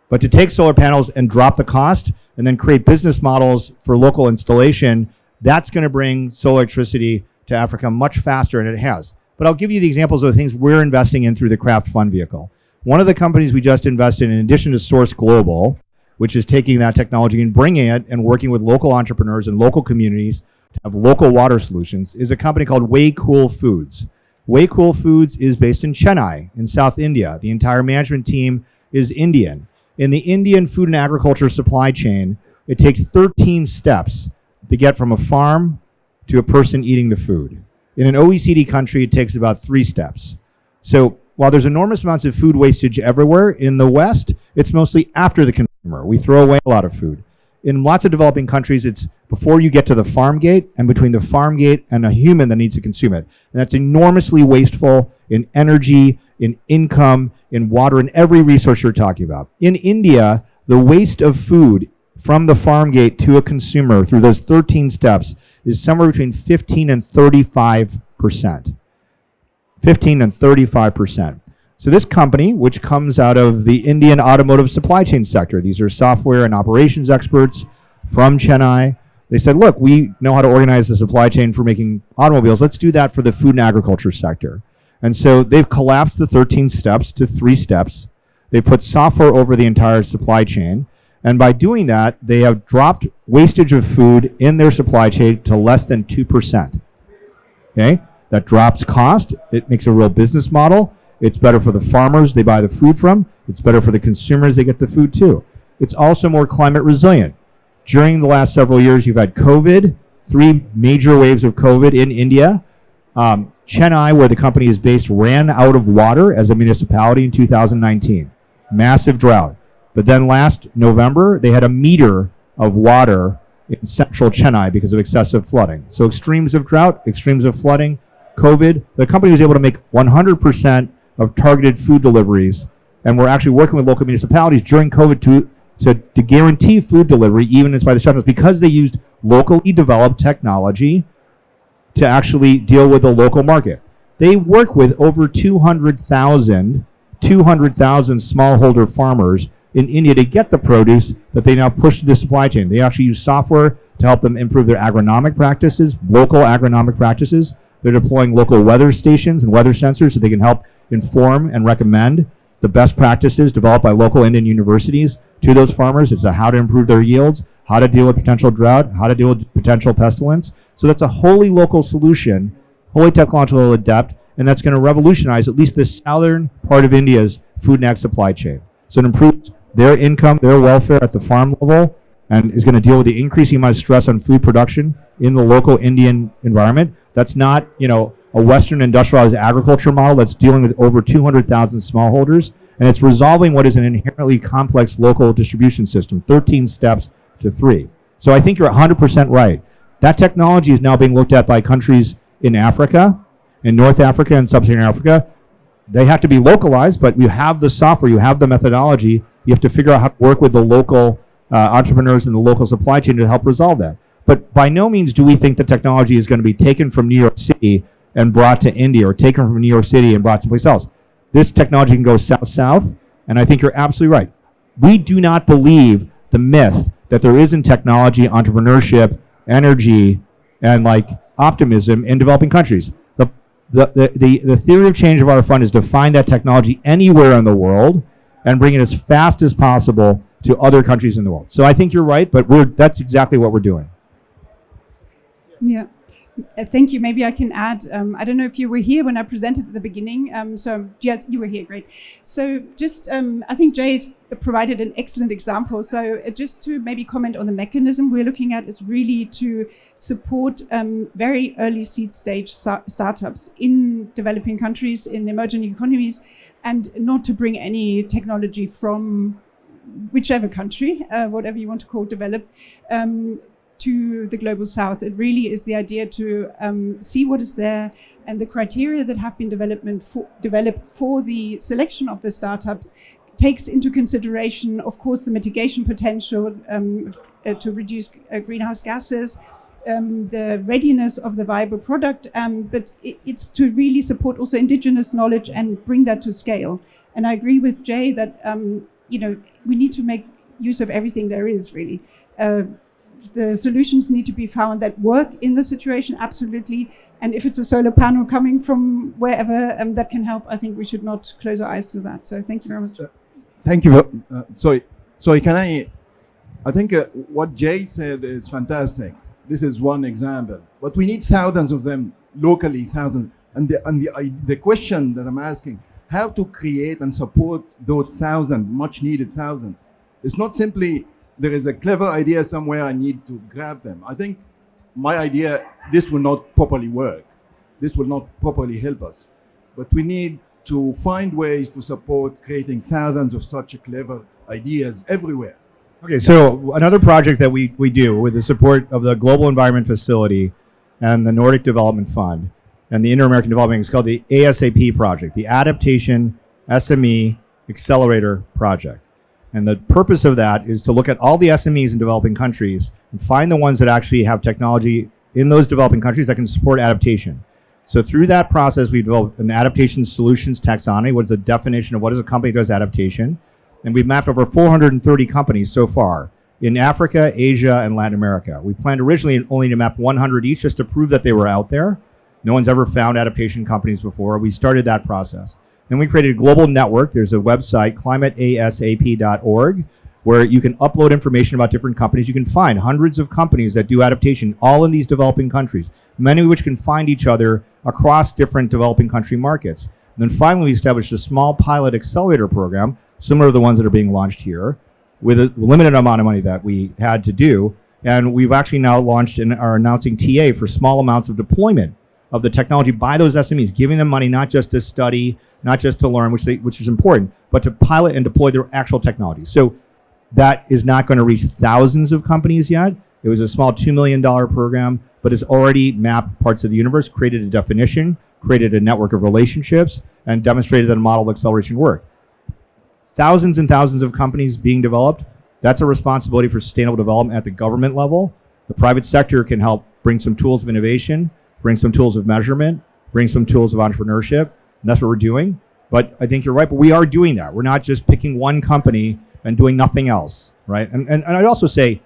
But to take solar panels and drop the cost and then create business models for local installation, that's going to bring solar electricity to Africa much faster, and it has. But I'll give you the examples of the things we're investing in through the Craft Fund vehicle. One of the companies we just invested in addition to Source Global, which is taking that technology and bringing it and working with local entrepreneurs and local communities to have local water solutions, is a company called Way Cool Foods. Way Cool Foods is based in Chennai in South India. The entire management team is Indian. In the Indian food and agriculture supply chain, it takes 13 steps to get from a farm to a person eating the food. In an OECD country, it takes about 3 steps. So while there's enormous amounts of food wastage everywhere, in the West, it's mostly after the consumer. We throw away a lot of food. In lots of developing countries, it's before you get to the farm gate and between the farm gate and a human that needs to consume it. And that's enormously wasteful in energy, in income, in water, in every resource you're talking about. In India, the waste of food from the farm gate to a consumer through those 13 steps is somewhere between 15 and 35%. 15 and 35%. So this company, which comes out of the Indian automotive supply chain sector, these are software and operations experts from Chennai. They said, look, we know how to organize the supply chain for making automobiles. Let's do that for the food and agriculture sector. And so they've collapsed the 13 steps to 3 steps. They've put software over the entire supply chain. And by doing that, they have dropped wastage of food in their supply chain to less than 2%. Okay? That drops cost. It makes a real business model. It's better for the farmers they buy the food from. It's better for the consumers they get the food too. It's also more climate resilient. During the last several years, you've had COVID, 3 major waves of COVID in India. Chennai, where the company is based, ran out of water as a municipality in 2019. Massive drought. But then last November, they had a meter of water in central Chennai because of excessive flooding. So extremes of drought, extremes of flooding, COVID. The company was able to make 100% of targeted food deliveries. And we're actually working with local municipalities during COVID to guarantee food delivery even in spite of the shutdowns because they used locally developed technology to actually deal with the local market. They work with over 200,000 smallholder farmers in India to get the produce that they now push through the supply chain. They actually use software to help them improve their agronomic practices, local agronomic practices. They're deploying local weather stations and weather sensors so they can help inform and recommend the best practices developed by local Indian universities to those farmers as to how to improve their yields, how to deal with potential drought, how to deal with potential pestilence. So that's a wholly local solution, wholly technological adept, and that's going to revolutionize at least the southern part of India's food and ag supply chain. So it improves their income, their welfare at the farm level, and is going to deal with the increasing amount of stress on food production in the local Indian environment. That's not, a Western industrialized agriculture model that's dealing with over 200,000 smallholders, and it's resolving what is an inherently complex local distribution system, 13 steps to 3. So I think you're 100% right. That technology is now being looked at by countries in Africa, in North Africa and Sub-Saharan Africa. They have to be localized, but you have the software, you have the methodology. You have to figure out how to work with the local entrepreneurs in the local supply chain to help resolve that. But by no means do we think the technology is going to be taken from New York City and brought to India, or taken from New York City and brought someplace else. This technology can go south-south, and I think you're absolutely right. We do not believe the myth that there isn't technology, entrepreneurship, energy, and optimism in developing countries. The theory of change of our fund is to find that technology anywhere in the world and bring it as fast as possible to other countries in the world. So I think you're right, but that's exactly what we're doing. Yeah. Thank you. Maybe I can add, I don't know if you were here when I presented at the beginning. So yes, you were here, great. So just, I think Jay provided an excellent example. So just to maybe comment on the mechanism we're looking at is really to support very early seed stage startups in developing countries, in emerging economies, and not to bring any technology from whichever country, whatever you want to call developed, to the global south. It really is the idea to see what is there, and the criteria that have been developed for the selection of the startups takes into consideration, of course, the mitigation potential to reduce greenhouse gases, the readiness of the viable product, but it's to really support also indigenous knowledge and bring that to scale. And I agree with Jay that we need to make use of everything there is, really. The solutions need to be found that work in the situation, absolutely. And if it's a solar panel coming from wherever that can help, I think we should not close our eyes to that. So thank you very much. Thank you. Sorry, can I think what Jay said is fantastic. This is one example, but we need thousands of them locally, thousands. And the question that I'm asking, how to create and support those thousands, much needed thousands. It's not simply there is a clever idea somewhere, I need to grab them. I think my idea, this will not properly work. This will not properly help us. But we need to find ways to support creating thousands of such clever ideas everywhere. Okay, so another project that we do with the support of the Global Environment Facility and the Nordic Development Fund and the Inter-American Development Bank is called the ASAP project, the Adaptation SME Accelerator Project. And the purpose of that is to look at all the SMEs in developing countries and find the ones that actually have technology in those developing countries that can support adaptation. So through that process, we developed an adaptation solutions taxonomy. What is the definition of what is a company that does adaptation? And we've mapped over 430 companies so far in Africa, Asia, and Latin America. We planned originally only to map 100 each just to prove that they were out there. No one's ever found adaptation companies before. We started that process. Then we created a global network. There's a website, climateasap.org, where you can upload information about different companies. You can find hundreds of companies that do adaptation, all in these developing countries, many of which can find each other across different developing country markets. And then finally, we established a small pilot accelerator program, similar to the ones that are being launched here, with a limited amount of money that we had to do. And we've actually now launched and are announcing TA for small amounts of deployment of the technology by those SMEs, giving them money not just to study, not just to learn, which is important, but to pilot and deploy their actual technology. So that is not going to reach thousands of companies yet. It was a small $2 million program, but it's already mapped parts of the universe, created a definition, created a network of relationships, and demonstrated that a model of acceleration worked. Thousands and thousands of companies being developed. That's a responsibility for sustainable development at the government level. The private sector can help bring some tools of innovation, bring some tools of measurement, bring some tools of entrepreneurship. And that's what we're doing. But I think you're right, but we are doing that. We're not just picking one company and doing nothing else, right? And I'd also say,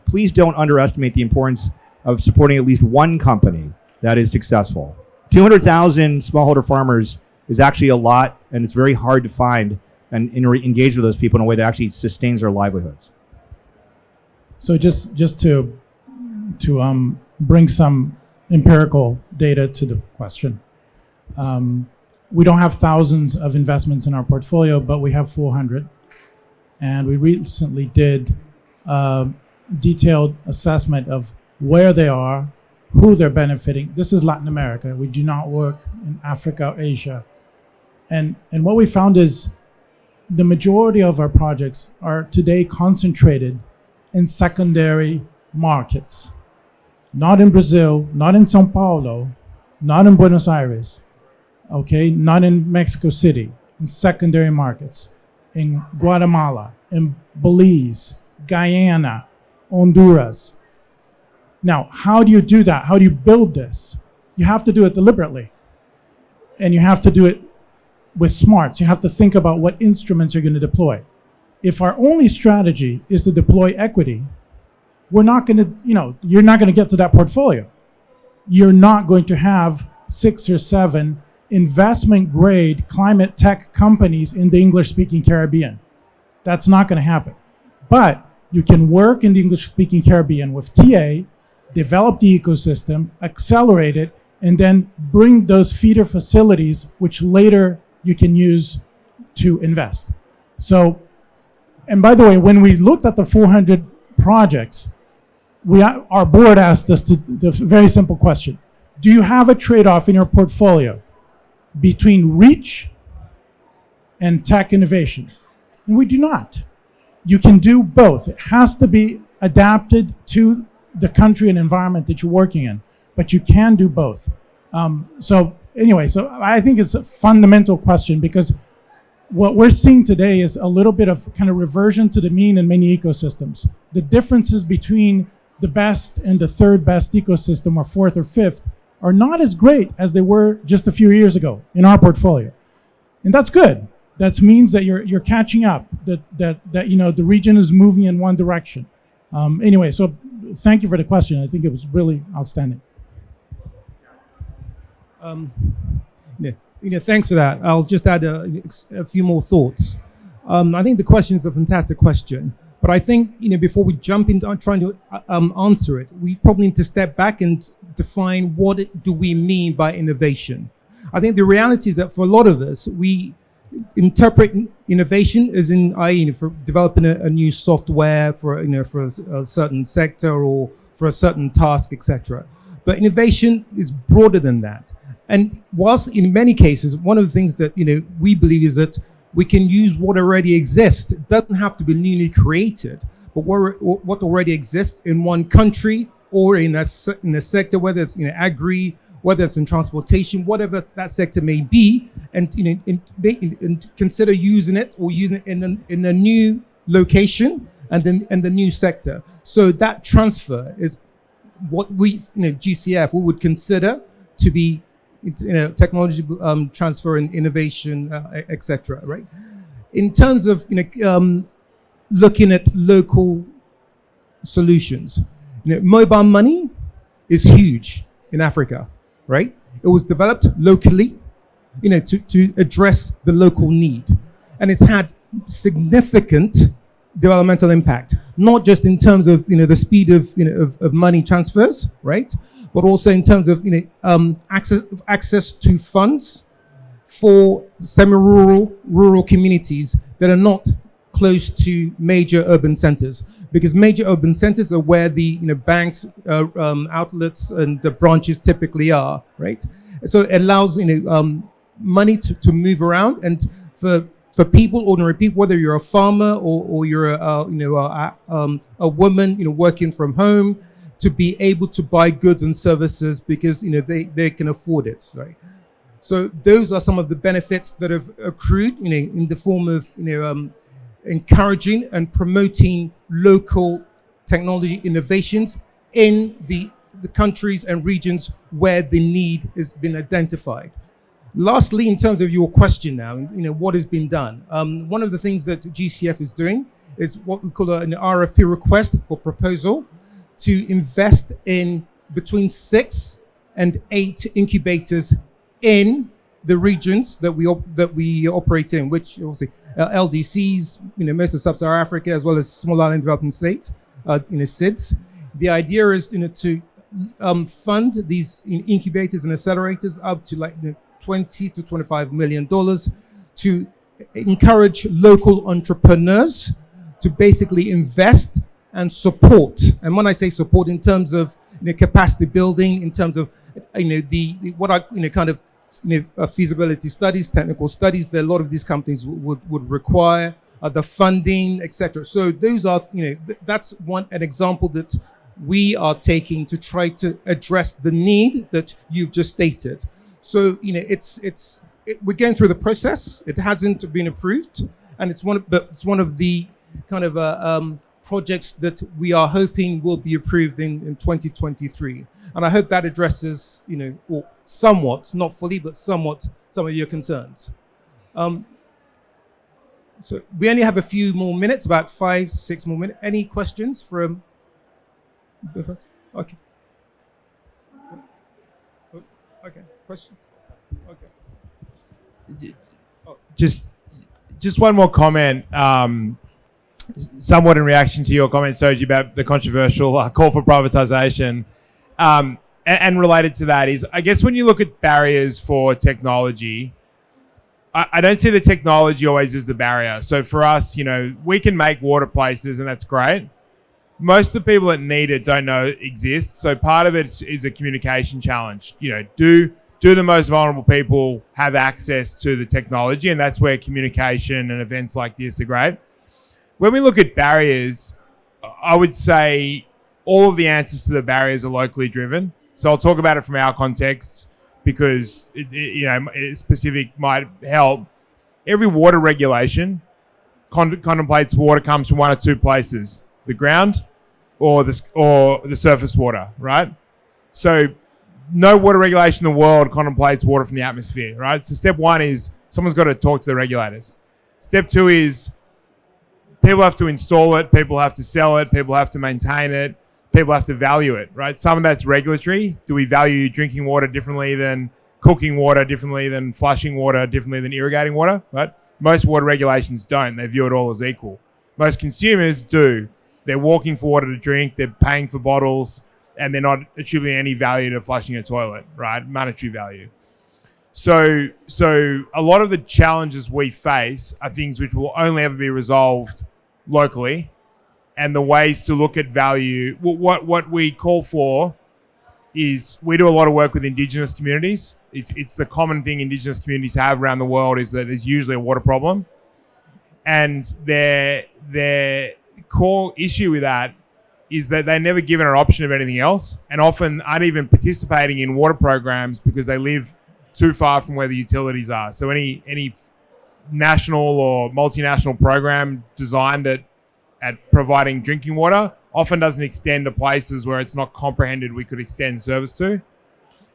please don't underestimate the importance of supporting at least one company that is successful. 200,000 smallholder farmers is actually a lot, and it's very hard to find and engage with those people in a way that actually sustains their livelihoods. So just to bring some empirical data to the question. We don't have thousands of investments in our portfolio, but we have 400. And we recently did a detailed assessment of where they are, who they're benefiting. This is Latin America. We do not work in Africa or Asia. And what we found is the majority of our projects are today concentrated in secondary markets. Not in Brazil, not in Sao Paulo, not in Buenos Aires, okay, not in Mexico City, in secondary markets, in Guatemala, in Belize, Guyana, Honduras. Now, how do you do that? How do you build this? You have to do it deliberately. And you have to do it with smarts. You have to think about what instruments you're going to deploy. If our only strategy is to deploy equity, we're not going to, you're not going to get to that portfolio. You're not going to have 6 or 7 investment grade climate tech companies in the English-speaking Caribbean. That's not going to happen. But you can work in the English-speaking Caribbean with TA, develop the ecosystem, accelerate it, and then bring those feeder facilities, which later you can use to invest. So, and by the way, when we looked at the 400 projects, our board asked us the very simple question. Do you have a trade-off in your portfolio between reach and tech innovation? And we do not. You can do both. It has to be adapted to the country and environment that you're working in, but you can do both. So I think it's a fundamental question, because what we're seeing today is a little bit of kind of reversion to the mean in many ecosystems. The differences between the best and the third best ecosystem, or fourth or fifth, are not as great as they were just a few years ago in our portfolio. And that's good. That means that you're catching up, that the region is moving in one direction. So thank you for the question. I think it was really outstanding. Thanks for that. I'll just add a few more thoughts. I think the question is a fantastic question, but I think before we jump into trying to answer it, we probably need to step back and define what do we mean by innovation. I think the reality is that for a lot of us, we interpret innovation as for developing a new software for a certain sector or for a certain task, etc. But innovation is broader than that. And whilst in many cases, one of the things that we believe is that we can use what already exists. It doesn't have to be newly created, but what already exists in one country or in a sector, whether it's agri, whether it's in transportation, whatever that sector may be, and consider using it or using it in a new location and then the new sector. So that transfer is what we, GCF, we would consider to be, technology transfer and innovation, etc. Right? In terms of looking at local solutions, mobile money is huge in Africa, right? It was developed locally, to address the local need, and it's had significant developmental impact, not just in terms of the speed of money transfers, right, but also in terms of access to funds for rural communities that are not close to major urban centers, because major urban centers are where the banks, outlets, and the branches typically are, right? So it allows money to move around, and for people, ordinary people, whether you're a farmer or you're a woman working from home, to be able to buy goods and services because they can afford it, right? So those are some of the benefits that have accrued, in the form of encouraging and promoting local technology innovations in the countries and regions where the need has been identified. Lastly, in terms of your question now, what has been done? One of the things that GCF is doing is what we call an RFP, request for proposal, to invest in between 6 and 8 incubators in the regions that we operate in, which obviously LDCs, most of Sub-Saharan Africa, as well as Small Island Developing States, SIDS. The idea is to fund these incubators and accelerators up to like $20 to $25 million to encourage local entrepreneurs to basically invest and support. And when I say support, in terms of capacity building, in terms of feasibility studies, technical studies that a lot of these companies would require, the funding, etc. So those are, that's an example that we are taking to try to address the need that you've just stated. So we're going through the process. It hasn't been approved, and it's one of the kind of projects that we are hoping will be approved in 2023. And I hope that addresses, or somewhat, not fully, but somewhat, some of your concerns. So we only have a few more minutes, about 5-6 more minutes. Any questions from? Okay. Okay. Questions? Okay. Just one more comment. Somewhat in reaction to your comment, Soji, about the controversial call for privatization. And related to that is, I guess when you look at barriers for technology, I don't see the technology always as the barrier. So for us, we can make water places, and that's great. Most of the people that need it don't know it exists. So part of it is a communication challenge. Do the most vulnerable people have access to the technology? And that's where communication and events like this are great. When we look at barriers, I would say all of the answers to the barriers are locally driven. So I'll talk about it from our context because specific might help. Every water regulation contemplates water comes from one or two places: the ground or the surface water, right? So no water regulation in the world contemplates water from the atmosphere, right? So step one is someone's got to talk to the regulators. Step two is people have to install it, people have to sell it, people have to maintain it, people have to value it, right? Some of that's regulatory. Do we value drinking water differently than cooking water, differently than flushing water, differently than irrigating water, right? Most water regulations don't. They view it all as equal. Most consumers do. They're walking for water to drink, they're paying for bottles, and they're not attributing any value to flushing a toilet, right? Monetary value. So a lot of the challenges we face are things which will only ever be resolved locally, and the ways to look at value, what we call for is we do a lot of work with Indigenous communities. It's the common thing Indigenous communities have around the world is that there's usually a water problem, and their core issue with that is that they're never given an option of anything else, and often aren't even participating in water programs because they live too far from where the utilities are. So any national or multinational program designed at at providing drinking water often doesn't extend to places where it's not comprehended we could extend service to.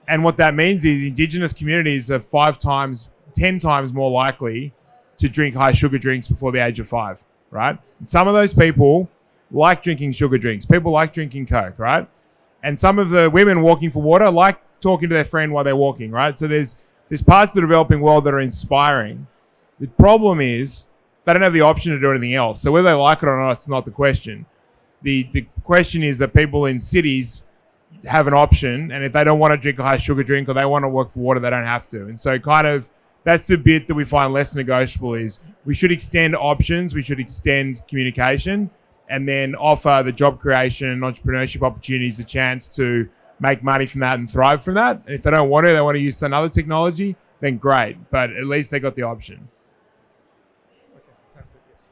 And what that means is Indigenous communities are 5 times, 10 times more likely to drink high sugar drinks before the age of 5, right? And some of those people like drinking sugar drinks. People like drinking Coke, right? And some of the women walking for water like talking to their friend while they're walking, right? So there's parts of the developing world that are inspiring. The problem is they don't have the option to do anything else. So whether they like it or not, it's not the question. The question is that people in cities have an option, and if they don't want to drink a high sugar drink or they want to work for water, they don't have to. And so kind of that's the bit that we find less negotiable is we should extend options, we should extend communication, and then offer the job creation and entrepreneurship opportunities a chance to make money from that and thrive from that. And if they don't want to, they want to use another technology, then great. But at least they got the option. Okay, fantastic. Yes.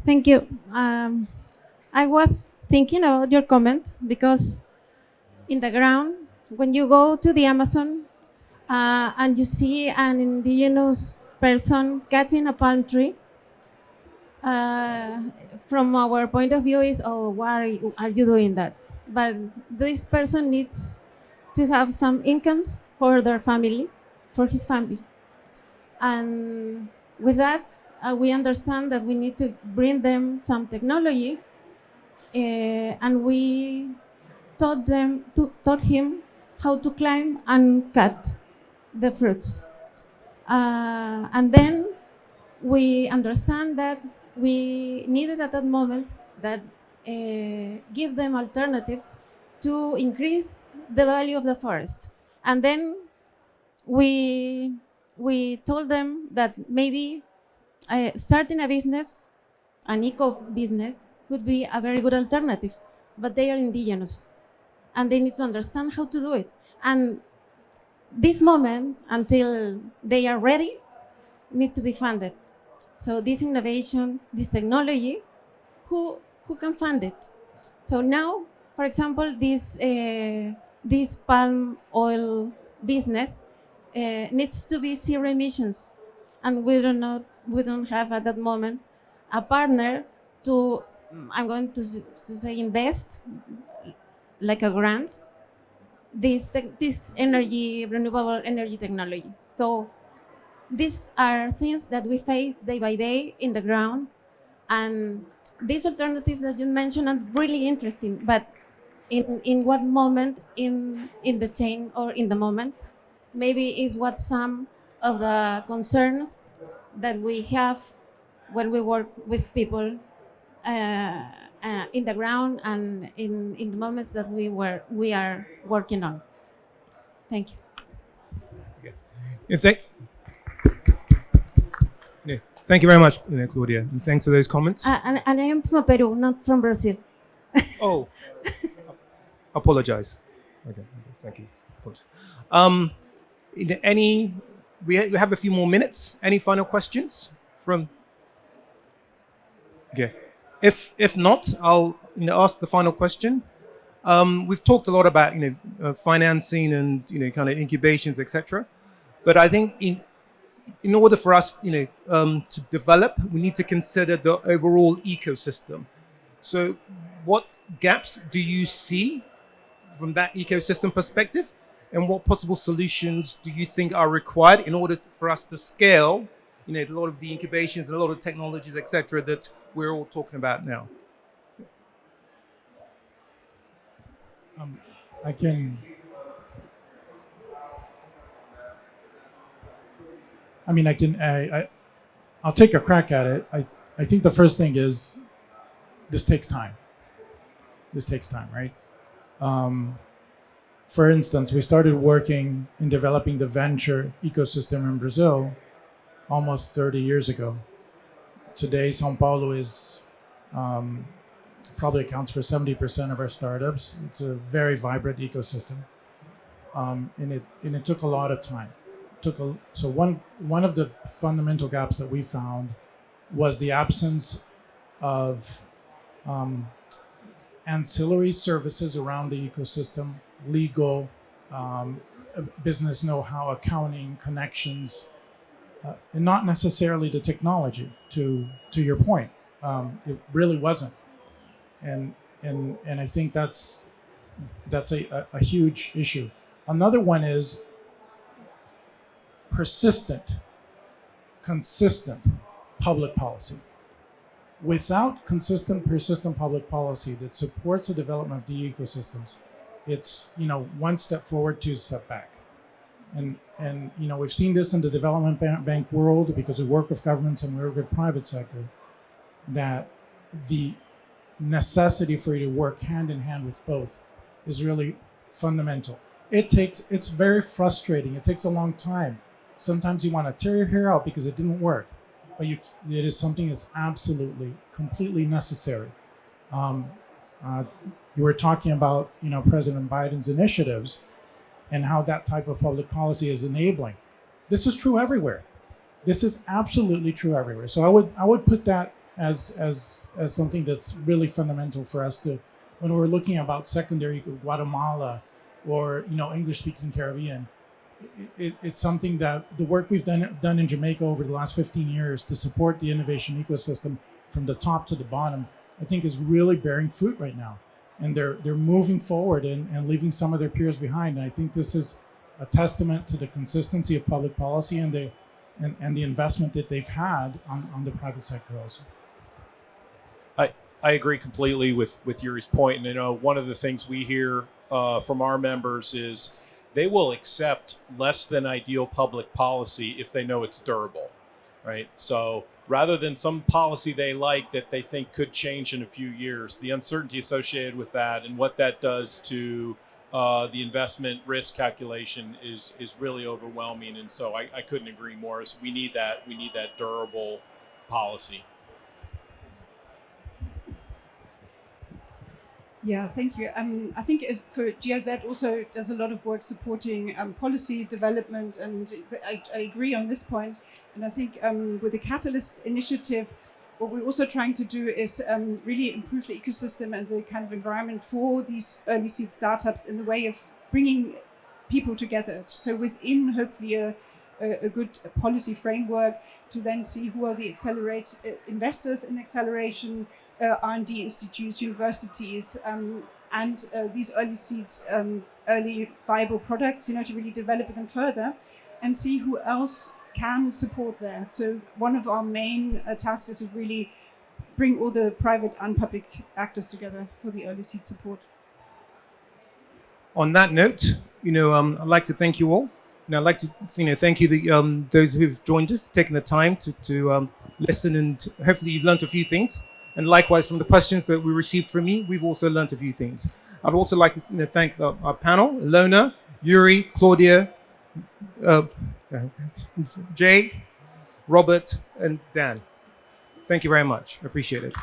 Thank you. I was thinking about your comment because in the ground, when you go to the Amazon and you see an indigenous person cutting a palm tree, from our point of view is, oh, why are you doing that? But this person needs to have some incomes for their family, for his family. And with that, we understand that we need to bring them some technology, and we taught him how to climb and cut the fruits. And then we understand that we needed at that moment that give them alternatives to increase the value of the forest. And then we told them that maybe starting a business, an eco business, could be a very good alternative, but they are indigenous and they need to understand how to do it. And this moment, until they are ready, need to be funded. So this innovation, this technology, who can fund it? So now, for example, this palm oil business needs to be zero emissions, and we don't have at that moment a partner to, I'm going to say, invest like a grant this renewable energy technology. So these are things that we face day by day in the ground, and these alternatives that you mentioned are really interesting, but in what moment in the chain or in the moment, maybe is what some of the concerns that we have when we work with people in the ground and in the moments that we are working on. Thank you. Okay. Thank you very much, Claudia, and thanks for those comments. And I am from Peru, not from Brazil. Oh, apologize. Okay, thank you. We have a few more minutes. Any final questions from? Okay. If not, I'll ask the final question. We've talked a lot about financing and kind of incubations, etc. But I think in order for us to develop, we need to consider the overall ecosystem. So what gaps do you see from that ecosystem perspective, and what possible solutions do you think are required in order for us to scale a lot of the incubations and a lot of technologies, etc., that we're all talking about now? I'll take a crack at it. I think the first thing is this takes time. This takes time, right? For instance, we started working in developing the venture ecosystem in Brazil almost 30 years ago. Today, São Paulo is probably accounts for 70% of our startups. It's a very vibrant ecosystem, and it took a lot of time. So one of the fundamental gaps that we found was the absence of ancillary services around the ecosystem, legal, business know-how, accounting, connections, and not necessarily the technology. To your point, it really wasn't, and I think that's a huge issue. Another one is persistent, consistent public policy. Without consistent, persistent public policy that supports the development of the ecosystems, it's one step forward, two step back. And we've seen this in the development bank world because of work of governments and work of private sector, that the necessity for you to work hand in hand with both is really fundamental. It's very frustrating. It takes a long time. Sometimes you want to tear your hair out because it didn't work, but it is something that's absolutely, completely necessary. You were talking about, President Biden's initiatives and how that type of public policy is enabling. This is true everywhere. This is absolutely true everywhere. So I would put that as something that's really fundamental for us to, when we're looking about secondary Guatemala or English-speaking Caribbean. It's something that the work we've done in Jamaica over the last 15 years to support the innovation ecosystem from the top to the bottom, I think is really bearing fruit right now. And they're moving forward and leaving some of their peers behind. And I think this is a testament to the consistency of public policy and the investment that they've had on the private sector also. I agree completely with Yuri's point. And one of the things we hear from our members is they will accept less than ideal public policy if they know it's durable, right? So rather than some policy they like that they think could change in a few years, the uncertainty associated with that and what that does to the investment risk calculation is really overwhelming. And so I couldn't agree more. We need that durable policy. Yeah, thank you. I think for GIZ also does a lot of work supporting policy development, and I agree on this point. And I think with the Catalyst initiative, what we're also trying to do is really improve the ecosystem and the kind of environment for these early seed startups in the way of bringing people together. So within hopefully a good policy framework to then see who are the investors in acceleration, R&D institutes, universities, and these early seeds, early viable products, to really develop them further and see who else can support that. So one of our main tasks is to really bring all the private and public actors together for the early seed support. On that note, I'd like to thank you all. And I'd like to, thank you, those who've joined us, taking the time to listen, and hopefully you've learned a few things. And likewise, from the questions that we received from you, we've also learned a few things. I'd also like to thank our panel, Ilona, Yuri, Claudia, Jay, Robert, and Dan. Thank you very much. I appreciate it.